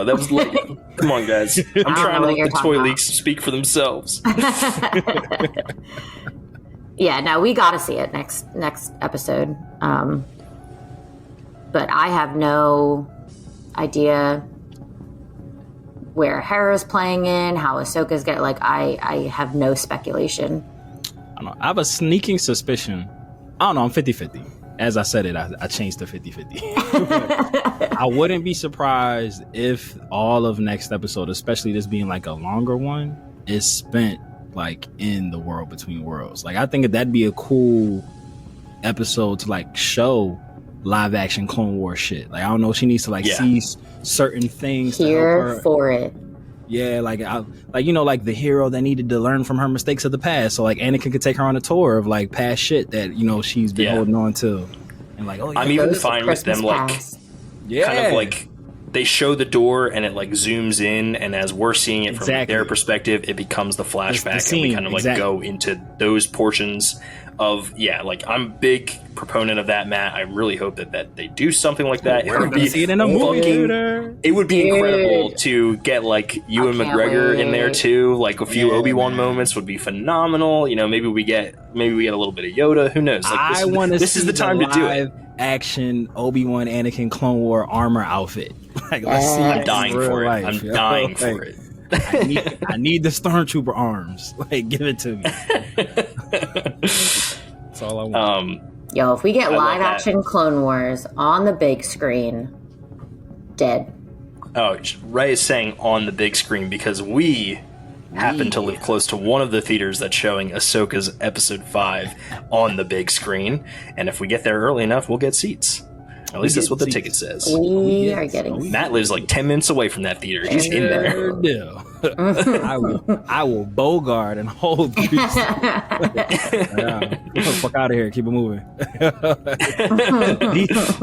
That was Lego. Come on, guys. I'm trying to let the toy leaks speak for themselves. Yeah, no, we got to see it next episode. But I have no idea where Hera's playing in, how Ahsoka's getting. Like, I have no speculation. I don't know. I have a sneaking suspicion. I don't know. I'm 50-50. As I said it, I changed to 50-50. I wouldn't be surprised if all of next episode, especially this being like a longer one, is spent like in the world between worlds. Like, I think that'd be a cool episode to like show live action Clone Wars shit. Like, I don't know, she needs to like see certain things to help her. For it. Yeah, like the hero that needed to learn from her mistakes of the past. So like Anakin could take her on a tour of like past shit that she's been holding on to, and like, I'm even fine with them like kind of like they show the door and it like zooms in, and as we're seeing it from their perspective, it becomes the flashback, and we kind of like go into those portions of like I'm a big proponent of that, Matt. I really hope that they do something like that. We're gonna see it in a movie theater. It would be incredible to get like Ewan McGregor in there too. Like a few Obi-Wan moments would be phenomenal. Maybe we get a little bit of Yoda. Who knows? Like, this is the time to do it. Action Obi-Wan Anakin Clone War armor outfit. Like, let's see. I'm dying for it. I'm dying for it. I need the Stormtrooper arms. Like, give it to me. That's all I want. Yo, if we get live action Clone Wars on the big screen, dead. Oh, Ray is saying on the big screen because we happen to live close to one of the theaters that's showing Ahsoka's Episode 5 on the big screen. And if we get there early enough, we'll get seats. At least that's what the ticket says. We are getting. Matt lives like 10 minutes away from that theater. He's in there. I will bogart and hold you. Get the fuck out of here. Keep it moving.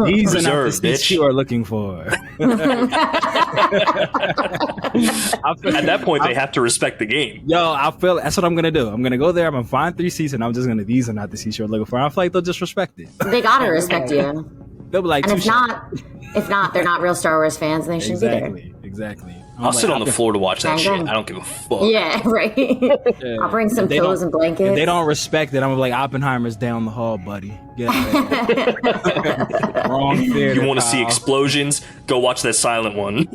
These are not the seats you are looking for. At that point, they have to respect the game. Yo, I feel that's what I'm gonna do. I'm gonna go there. I'm gonna find 3 seats, and I'm just gonna. These are not the seats you're looking for. I feel like they'll just respect it. They gotta respect you. They'll be like, and if not, they're not real Star Wars fans, and they shouldn't be there. Exactly. I'll sit on the floor to watch that Bang, shit. bang. I don't give a fuck. Yeah, right. Yeah. I'll bring some If they pillows don't- and blankets. If they don't respect it, I'm like, Oppenheimer's down the hall, buddy. Get wrong theater. You want to see Kyle. explosions? Go watch that silent one.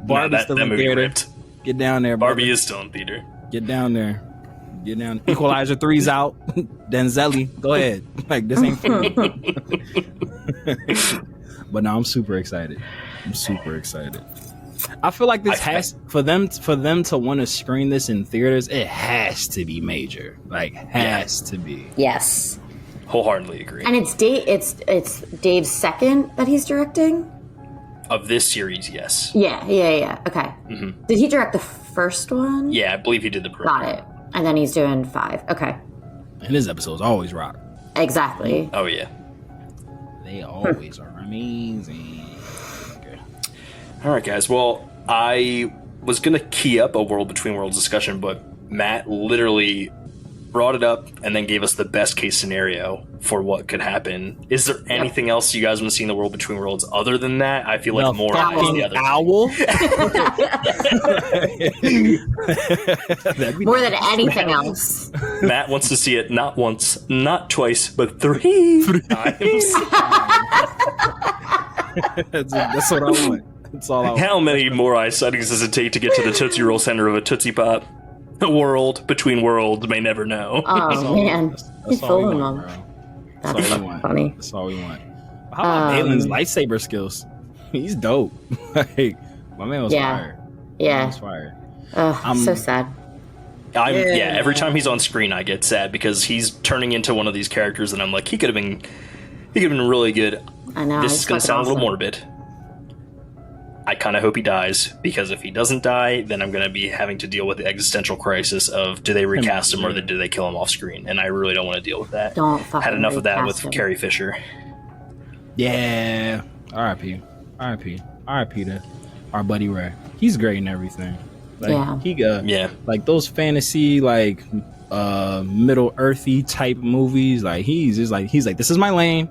Barbie's that still in movie theater. ripped. Get down there, Barbie brother. is still in theater. Get down there. Get down. Equalizer 3's out. Denzelli, go ahead. Like, this ain't for me. But no, I'm super excited. I feel like this has for them to want to screen this in theaters. It has to be major. Like, has to be. Yes. Wholeheartedly agree. And it's Dave's second that he's directing? Of this series, yes. Yeah. Okay. Mm-hmm. Did he direct the first one? Yeah, I believe he did the program. Got it. And then he's doing 5. Okay. And his episodes always rock. Exactly. Oh, yeah. They always are amazing. Okay. All right, guys. Well, I was going to key up a World Between Worlds discussion, but Matt literally brought it up and then gave us the best case scenario for what could happen. Is there anything else you guys want to see in the World Between Worlds other than that? I feel like more is the other owl. More than anything else. Matt wants to see it not once, not twice, but 3 times. That's what I want. That's all I want. How many more eye sightings does it take to get to the Tootsie Roll center of a Tootsie Pop? The world between worlds may never know. Oh, man. He's all we fooling want, them. bro. That's That's all we want. funny. That's all we want. How about Balin's lightsaber skills? He's dope. Like, my man was fired. Yeah. He was fired. Ugh, so sad. Every time he's on screen, I get sad because he's turning into one of these characters, and I'm like, he could have been really good. I know. This it's is going to fucking sound a little awesome. morbid. I kind of hope he dies, because if he doesn't die, then I'm going to be having to deal with the existential crisis of do they recast him or do they kill him off screen? And I really don't want to deal with that. Don't fucking Had enough of that with recast him. Carrie Fisher. Yeah. R.I.P. to our buddy Ray. He's great in everything. Like, Yeah. He got Yeah. like those fantasy like Middle Earthy type movies. Like he's like this is my lane,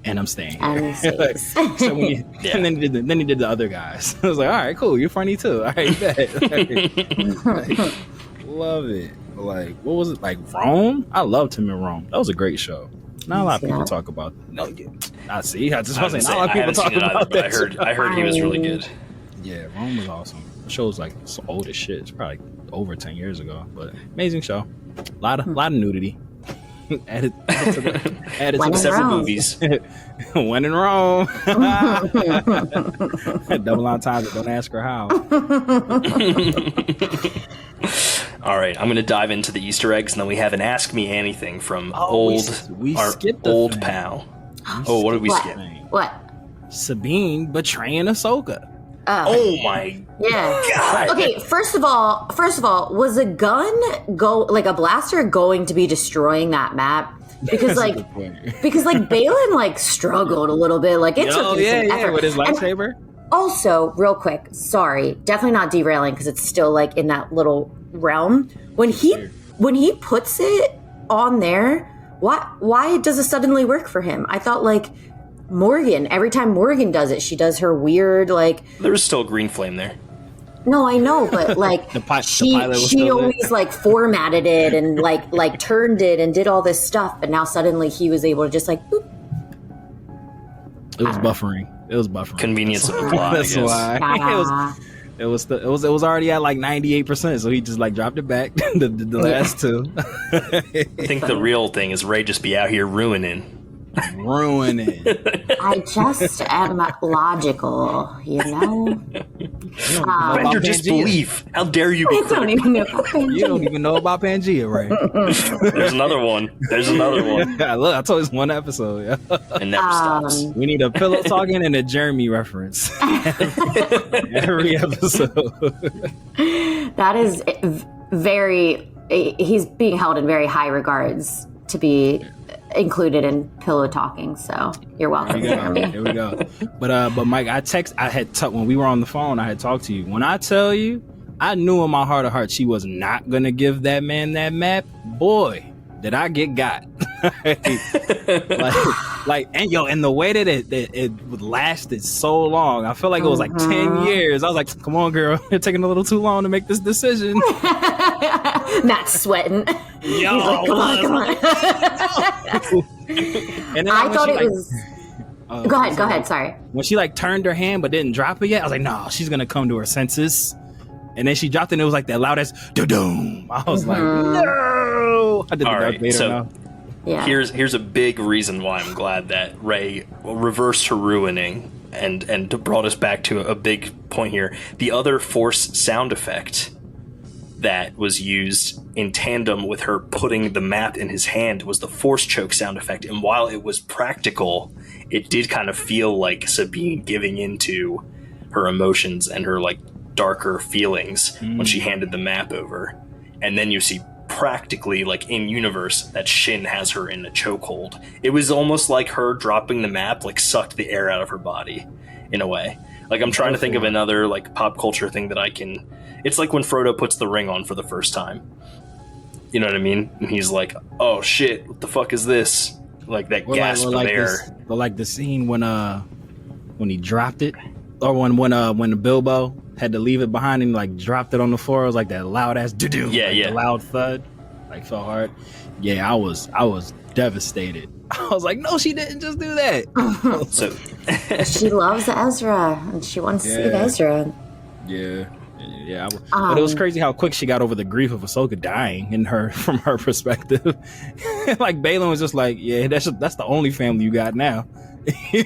and I'm staying here. And Like, so when and then he did the other guys. I was like, all right, cool, you're funny too. All right, bet. Like, love it. Like, what was it like? Rome? I loved him in Rome. That was a great show. Not a lot of people talk about. No, I see. I just want to say, not a lot of people talk about that. I heard he was really good. Yeah, Rome was awesome. The show was like so old as shit. It's probably over 10 years ago, but amazing show. A lot of nudity. added to the When in Several Rome. movies. When in Rome. Double entendre. Don't ask her how. All right, I'm going to dive into the Easter eggs, and then we have an Ask Me Anything from we our skipped a old thing. pal. Oh, what did we What? skip? What? Sabine betraying Ahsoka. Oh my Yeah. God. Okay, first of all, was a a blaster going to be destroying that map? Because That's a good point. Balin like struggled a little bit. Like it took Oh him some effort. with his And lightsaber. also, real quick, sorry, definitely not derailing because it's still like in that little realm. When he puts it on there, why does it suddenly work for him? I thought like Morgan, every time Morgan does it, she does her weird like. There was still a green flame there. No, I know, but like The pilot she was still there. always like formatted it and like turned it and did all this stuff, but now suddenly he was able to just like boop. It was buffering. Convenience of the plot, That's I guess. why. Ah. It was already at like 98%, so he just like dropped it back the last two. I think the real thing is Ray just be out here ruining. Ruining. I just am logical, you know. Bend your disbelief. How dare you be I don't critical? even know. You don't even know about Pangea, right? There's another one. Look, I told you it's one episode. Yeah. It never stops. We need a pillow talking and a Jeremy reference every episode. That is very. He's being held in very high regards to be included in pillow talking. So you're welcome, Jeremy. Here we go. But Mike, when we were on the phone, I had talked to you. When I tell you, I knew in my heart of hearts she was not gonna give that man that map. Boy, did I get got. And the way that it lasted so long, I feel like it was like 10 years. I was like, come on, girl, you're taking a little too long to make this decision. Matt's sweating. Yo, like, come on. And then I thought it was. Go ahead. Sorry. When she like turned her hand but didn't drop it yet, I was like, no, she's gonna come to her senses. And then she dropped it, and it was like that loudest doom. I was like, no. I did the Darth Vader now. Yeah. Here's a big reason why I'm glad that Rey reversed her ruining and brought us back to a big point here. The other Force sound effect that was used in tandem with her putting the map in his hand was the Force choke sound effect. And while it was practical, it did kind of feel like Sabine giving into her emotions and her like darker feelings when she handed the map over. And then you see practically, like in universe, that Shin has her in a chokehold. It was almost like her dropping the map like sucked the air out of her body in a way. Like I'm trying to think of another like pop culture thing that I can. It's like when Frodo puts the ring on for the first time. You know what I mean? And he's like, "Oh shit, what the fuck is this?" Like that gasp of air. Like the scene when he dropped it, or when the Bilbo had to leave it behind and like dropped it on the floor. It was like that loud ass doo-doo. Yeah. The loud thud. Like so hard. Yeah, I was devastated. I was like, no, she didn't just do that. So she loves Ezra and she wants to save Ezra. Yeah. But it was crazy how quick she got over the grief of Ahsoka dying from her perspective. Like Baylon was just like, yeah, that's the only family you got now.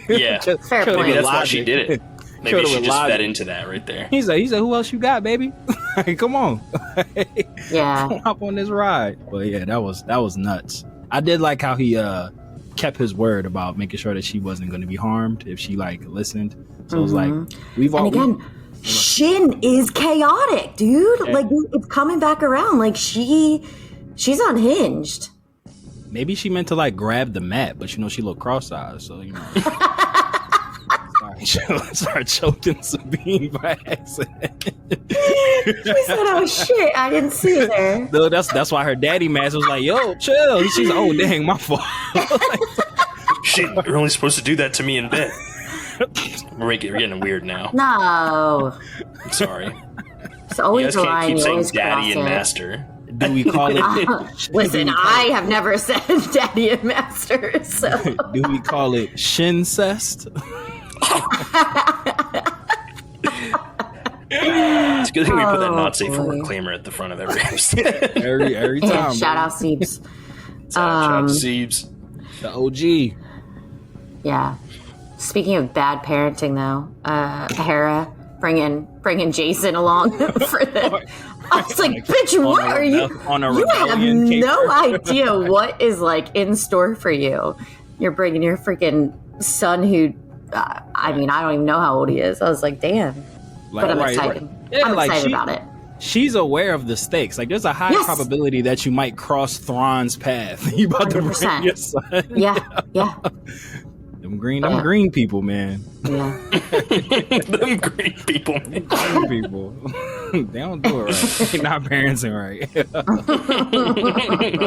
Yeah. Fair point. Maybe that's why she did it. Maybe she just fed into that right there. He said, who else you got, baby? Come on. Yeah. Hop on this ride. But yeah, that was nuts. I did like how he kept his word about making sure that she wasn't going to be harmed if she like listened. So it was like, Shin is chaotic, dude. Yeah. Like it's coming back around. Like she's unhinged. Maybe she meant to like grab the map, but she looked cross-eyed, so Sorry, choking Sabine by accident. She said, "Oh shit, I didn't see it there." No, that's why her daddy mask was like, "Yo, chill." She's like, "Oh dang, my fault." Shit, you're only supposed to do that to me in bed. We're getting weird now. No, I'm sorry. It's always you guys can't keep saying daddy and master. Do we call it? Listen, I have never said daddy and master. So do we call it shincest? It's a good thing we put that not safe for work claimer at the front of every episode. every time. Shout out Siebes. Shout out to Siebes. The OG. Yeah. Speaking of bad parenting, though, Hera bringing Jason along for the. I was like, bitch, what are you? You have no idea what is like in store for you. You're bringing your freaking son who. I mean, I don't even know how old he is. I was like, damn. But I'm excited. Yeah, I'm excited about it. She's aware of the stakes. Like, there's a high probability that you might cross Thrawn's path. You about 100%. To bring your son. Yeah. Them green people, man. Yeah. Them green people. Green people. They don't do it right. They're not parenting right.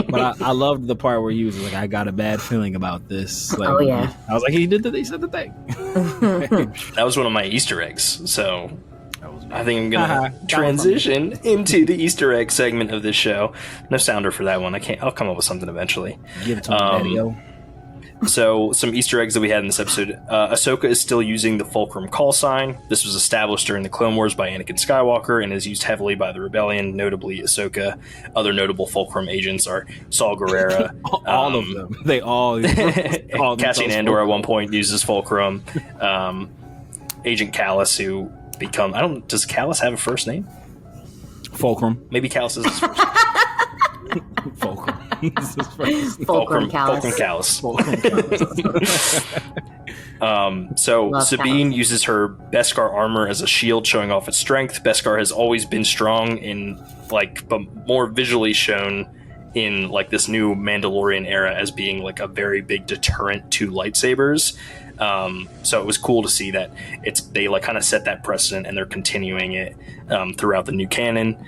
But I loved the part where he was like, I got a bad feeling about this. Like, I was like, he said the thing. That was one of my Easter eggs. So I think I'm going to transition into the Easter egg segment of this show. No sounder for that one. I'll come up with something eventually. Give it to me, Daddy-o. So, some Easter eggs that we had in this episode. Ahsoka is still using the Fulcrum call sign. This was established during the Clone Wars by Anakin Skywalker and is used heavily by the Rebellion, notably Ahsoka. Other notable Fulcrum agents are Saul Guerrera. All of them. They all Cassian Andor at one point uses Fulcrum. Agent Callus, who does Callus have a first name? Fulcrum. Maybe Callus is his first name. Fulcrum. Fulcrum Callus. So Sabine uses her Beskar armor as a shield, showing off its strength. Beskar has always been strong but more visually shown in like this new Mandalorian era as being like a very big deterrent to lightsabers. So it was cool to see that they like kind of set that precedent and they're continuing it throughout the new canon.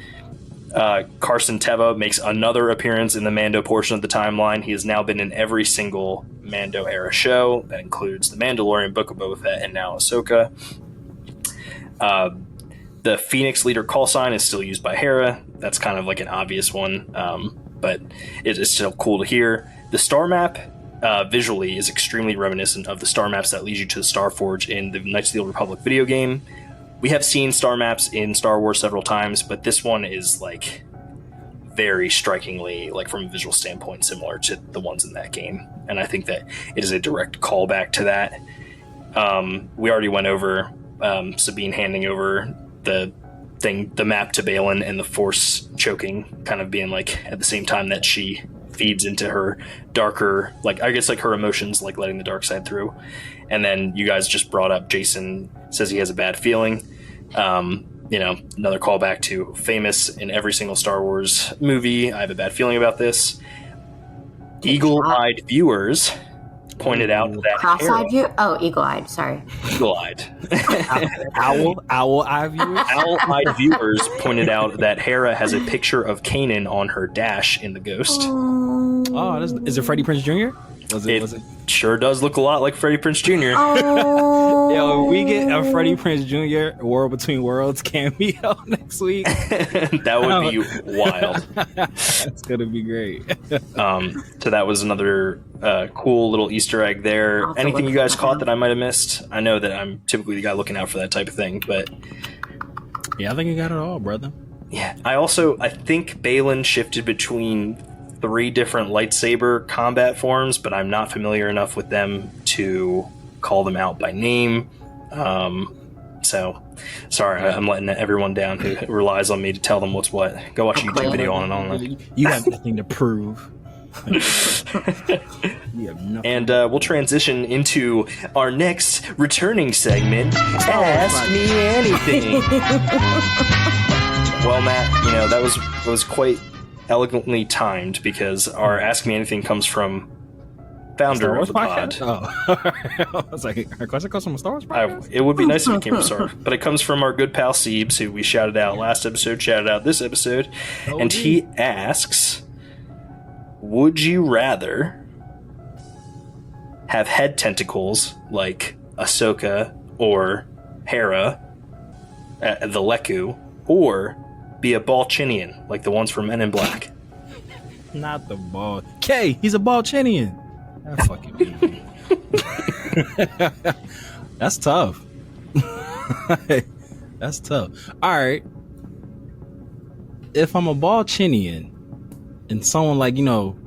Carson Teva makes another appearance in the Mando portion of the timeline. He has now been in every single Mando era show. That includes The Mandalorian, Book of Boba Fett, and now Ahsoka. The Phoenix Leader call sign is still used by Hera. That's kind of like an obvious one, but it is still cool to hear. The star map visually is extremely reminiscent of the star maps that lead you to the Star Forge in the Knights of the Old Republic video game. We have seen star maps in Star Wars several times, but this one is like very strikingly, like from a visual standpoint, similar to the ones in that game. And I think that it is a direct callback to that. We already went over Sabine handing over the map to Baylon, and the Force choking kind of being like at the same time that she feeds into her darker, like I guess like her emotions, like letting the dark side through. And then you guys just brought up Jason says he has a bad feeling. Another callback to famous in every single Star Wars movie. I have a bad feeling about this. Eagle-eyed viewers pointed out that cross-eyed view. Oh, eagle-eyed. Sorry. Eagle-eyed. Owl-eyed viewers. Owl-eyed viewers pointed out that Hera has a picture of Kanan on her dash in the Ghost. Oh, is it Freddie Prinze Jr.? Was it? Sure does look a lot like Freddie Prinze Jr. Oh. Yo, we get a Freddie Prinze Jr. World Between Worlds cameo next week. That would be wild. That's gonna be great. So that was another cool little Easter egg there. Anything you guys caught that I might have missed? I know that I'm typically the guy looking out for that type of thing, but yeah, I think you got it all, brother. Yeah, I think Baylon shifted between 3 different lightsaber combat forms, but I'm not familiar enough with them to call them out by name. So, sorry, I'm letting everyone down who relies on me to tell them what's what. Go watch a YouTube video on it. You have nothing to prove. And we'll transition into our next returning segment, Ask Me Anything. Well, Matt, that was quite elegantly timed, because our Ask Me Anything comes from founder of the pod. Oh. I was like, our question comes from a Star Wars podcast? It would be nice if it came from Star Wars, but it comes from our good pal Siebes, who we shouted out last episode, shouted out this episode, and he asks, would you rather have head tentacles like Ahsoka or Hera, the Leku, or be a Balchinian like the ones from Men in Black? Not the ball. K, he's a Balchinian. That fucking That's tough. That's tough. All right. If I'm a Balchinian and someone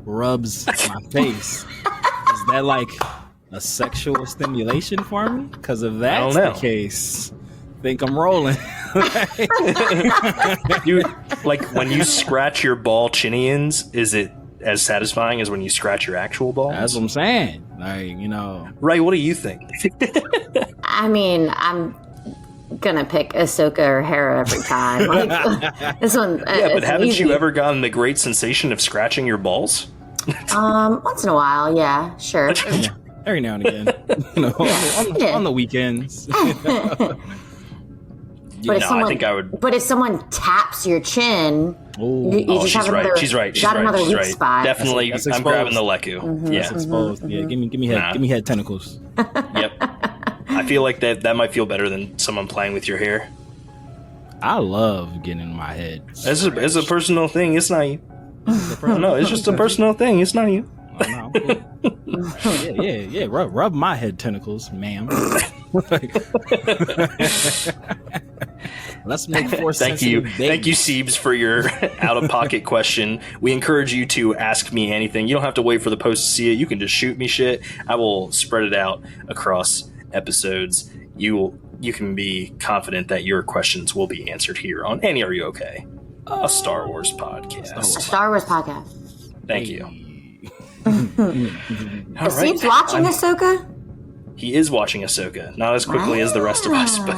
rubs my face, is that like a sexual stimulation for me? Because if that's the case, I think I'm rolling. When you scratch your Balchinians, is it as satisfying as when you scratch your actual balls? That's what I'm saying. Ray, what do you think? I mean, I'm gonna pick Ahsoka or Hera every time. This one. But haven't you ever gotten the great sensation of scratching your balls? Once in a while, yeah, sure. Yeah, every now and again, on the weekends. I think I would. But if someone taps your chin, you just have another. She's right. Spot. Definitely, that's I'm grabbing the Leku. Mm-hmm, Yeah, that's exposed. Yeah, give me head tentacles. Yep. I feel like that might feel better than someone playing with your hair. I love getting in my head. It's a personal thing. It's not you. No, it's just a personal thing. It's not you. Oh, no. Yeah. Rub my head tentacles, ma'am. Let's make Force sensitive babies. Thank you, Siebes, for your out-of-pocket question. We encourage you to ask me anything. You don't have to wait for the post to see it. You can just shoot me shit. I will spread it out across episodes. You can be confident that your questions will be answered here on And Are You Okay? A Star Wars podcast. A Star Wars podcast. Thank you. Is Siebes watching Ahsoka? He is watching Ahsoka. Not as quickly as the rest of us, but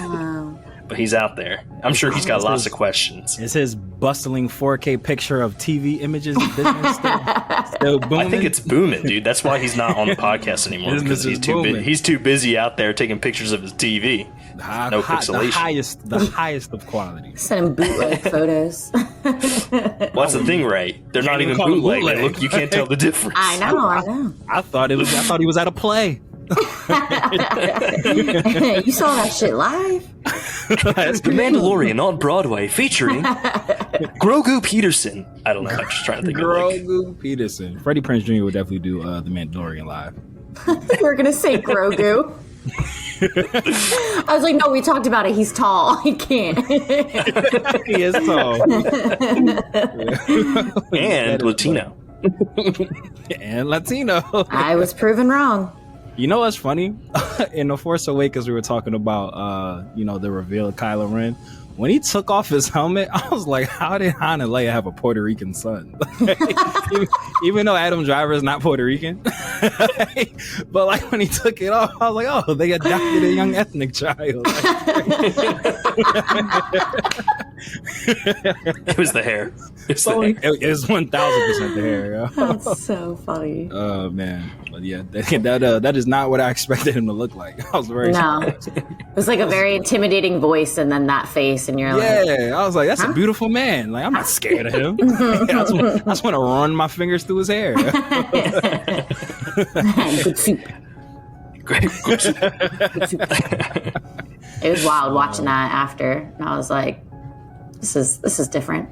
but he's out there. I'm sure he's got lots of questions. Is his bustling 4K picture of TV images business still booming? I think it's booming, dude. That's why he's not on the podcast anymore, because he's too busy out there taking pictures of his TV. No pixelation. The highest of quality. Sending bootleg photos. Well, that's the thing, right? They're not even bootleg. Look, you can't tell the difference. I know. I thought he was at a play. You saw that shit live? The Mandalorian on Broadway featuring Grogu Peterson. I don't know. I'm just trying to think of Grogu Peterson. Freddie Prinze Jr. would definitely do The Mandalorian live. You were gonna say Grogu. I was like, no, we talked about it. He's tall. He can't. He is tall. And Latino. And Latino. I was proven wrong. You know what's funny? In The Force Awakens, we were talking about, the reveal of Kylo Ren. When he took off his helmet, I was like, how did Han and Leia have a Puerto Rican son? even though Adam Driver is not Puerto Rican. But like when he took it off, I was like, oh, they adopted a young ethnic child. It was the hair. It was 1000% the hair. Yo. That's so funny. Oh man, but yeah, that is not what I expected him to look like. I was very surprised. It was like a very intimidating voice, and then that face, and you're like, yeah. I was like, that's a beautiful man. Like I'm not scared of him. I just want to run my fingers through his hair. Good soup. Great. It was wild watching that after, and I was like, this is different.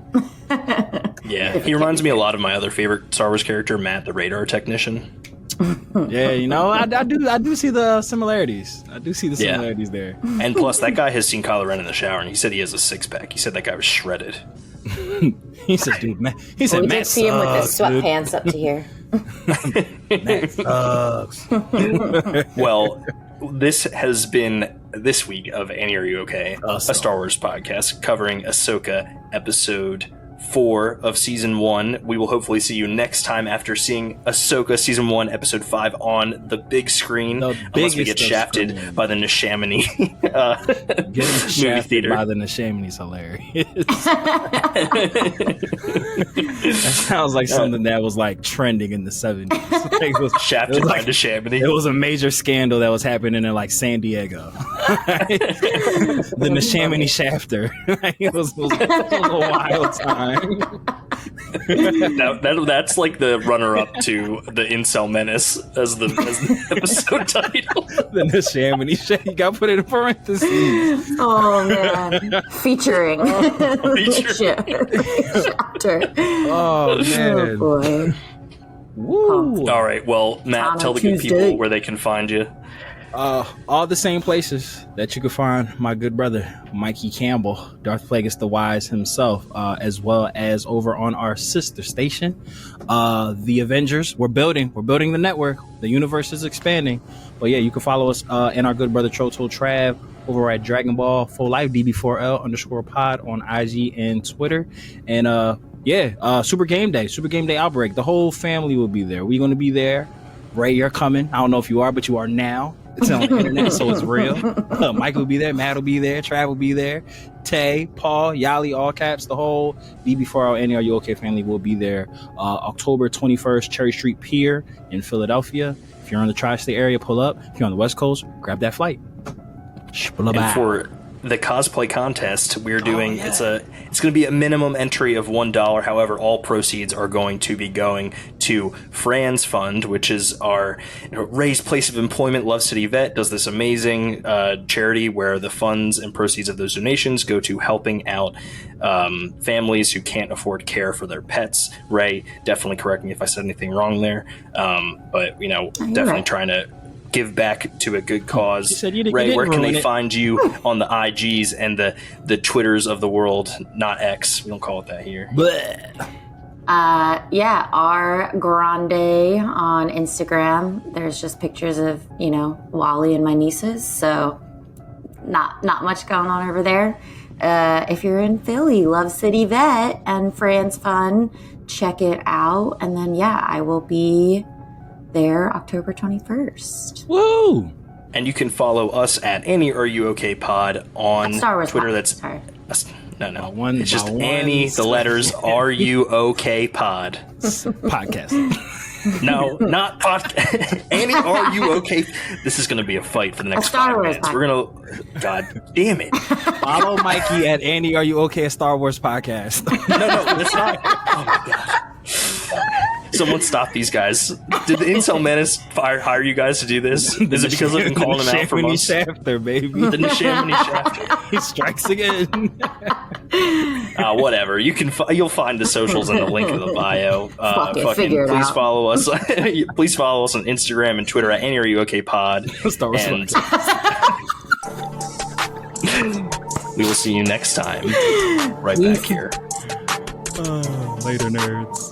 Yeah, he reminds me a lot of my other favorite Star Wars character, Matt, the radar technician. Yeah, I do see the similarities. I do see the similarities there. And plus, that guy has seen Kylo Ren in the shower, and he said he has a six-pack. He said that guy was shredded. He said, dude, man. He said, we Matt did see him with the sucks, sweatpants up to here. Matt sucks. Well, this has been this week of Annie, Are You Okay? A Star Wars podcast covering Ahsoka episode 4 of season 1. We will hopefully see you next time after seeing Ahsoka season 1 episode 5 on the big screen, unless we get shafted by the Neshaminy movie theater. By the Neshaminy is hilarious. That sounds like something that was like trending in the 70s. Shafted by Neshaminy. It was a major scandal that was happening in like San Diego. The Neshaminy shafter. It was a wild time. That's like the runner-up to the Incel Menace as the episode title. The Neshaminy shafter. You got to put it in parentheses. Oh man, featuring. Chapter. Oh man. Oh boy. Woo. All right. Well, Matt, tell the good people where they can find you. All the same places that you can find my good brother Mikey Campbell, Darth Plagueis the Wise himself, as well as over on our sister station, The Avengers. We're building the network. The universe is expanding. But yeah, you can follow us and our good brother Troto Trav over at Dragon Ball Full Life DB4L_pod on IG and Twitter. And Super Game Day Outbreak. The whole family will be there. We're going to be there. Ray, you're coming. I don't know if you are, but you are now. It's on the internet, so it's real. Mike will be there. Matt will be there. Trav will be there. Tay, Paul, Yali, all caps. The whole DB4L Annie Are You Okay family will be there. October 21st, Cherry Street Pier in Philadelphia. If you're in the tri-state area, pull up. If you're on the West Coast, grab that flight. And for the cosplay contest we're doing, it's going to be a minimum entry of $1. However, all proceeds are going to be going to Fran's Fund, which is our Ray's place of employment. Love City Vet does this amazing charity where the funds and proceeds of those donations go to helping out families who can't afford care for their pets. Ray, definitely correct me if I said anything wrong there, but definitely trying to give back to a good cause. Ray, where can they find you on the IGs and the Twitters of the world? Not X, we don't call it that here. R Grande on Instagram. There's just pictures of Wally and my nieces, so not much going on over there. If you're in Philly, Love City Vet and Fran's Fun, check it out. And then I will be there October 21st. Woo! And you can follow us at Annie Are You Okay Pod on Star Wars Twitter. Pod. That's Sorry. no. One it's just by one. Annie, the letters Are You Okay Pod. Podcast. No, not podcast. Annie, Are You Okay? This is going to be a fight for the next Star 5 Wars minutes. podcast. We're going to. God damn it. Follow Mikey at Andy. Are you okay? A Star Wars podcast. No, that's not. Oh my god. Someone stop these guys. Did the Incel Menace hire you guys to do this? Is it because I've been calling them out for months? Shafter, baby. The Neshaminy Shafter. He strikes again. Whatever. You'll find the socials in the link in the bio. Figure it Please out. follow us. Please follow us on Instagram and Twitter at Annie Are You Okay Pod. Star Wars And we will see you next time. Right back here. Later, nerds.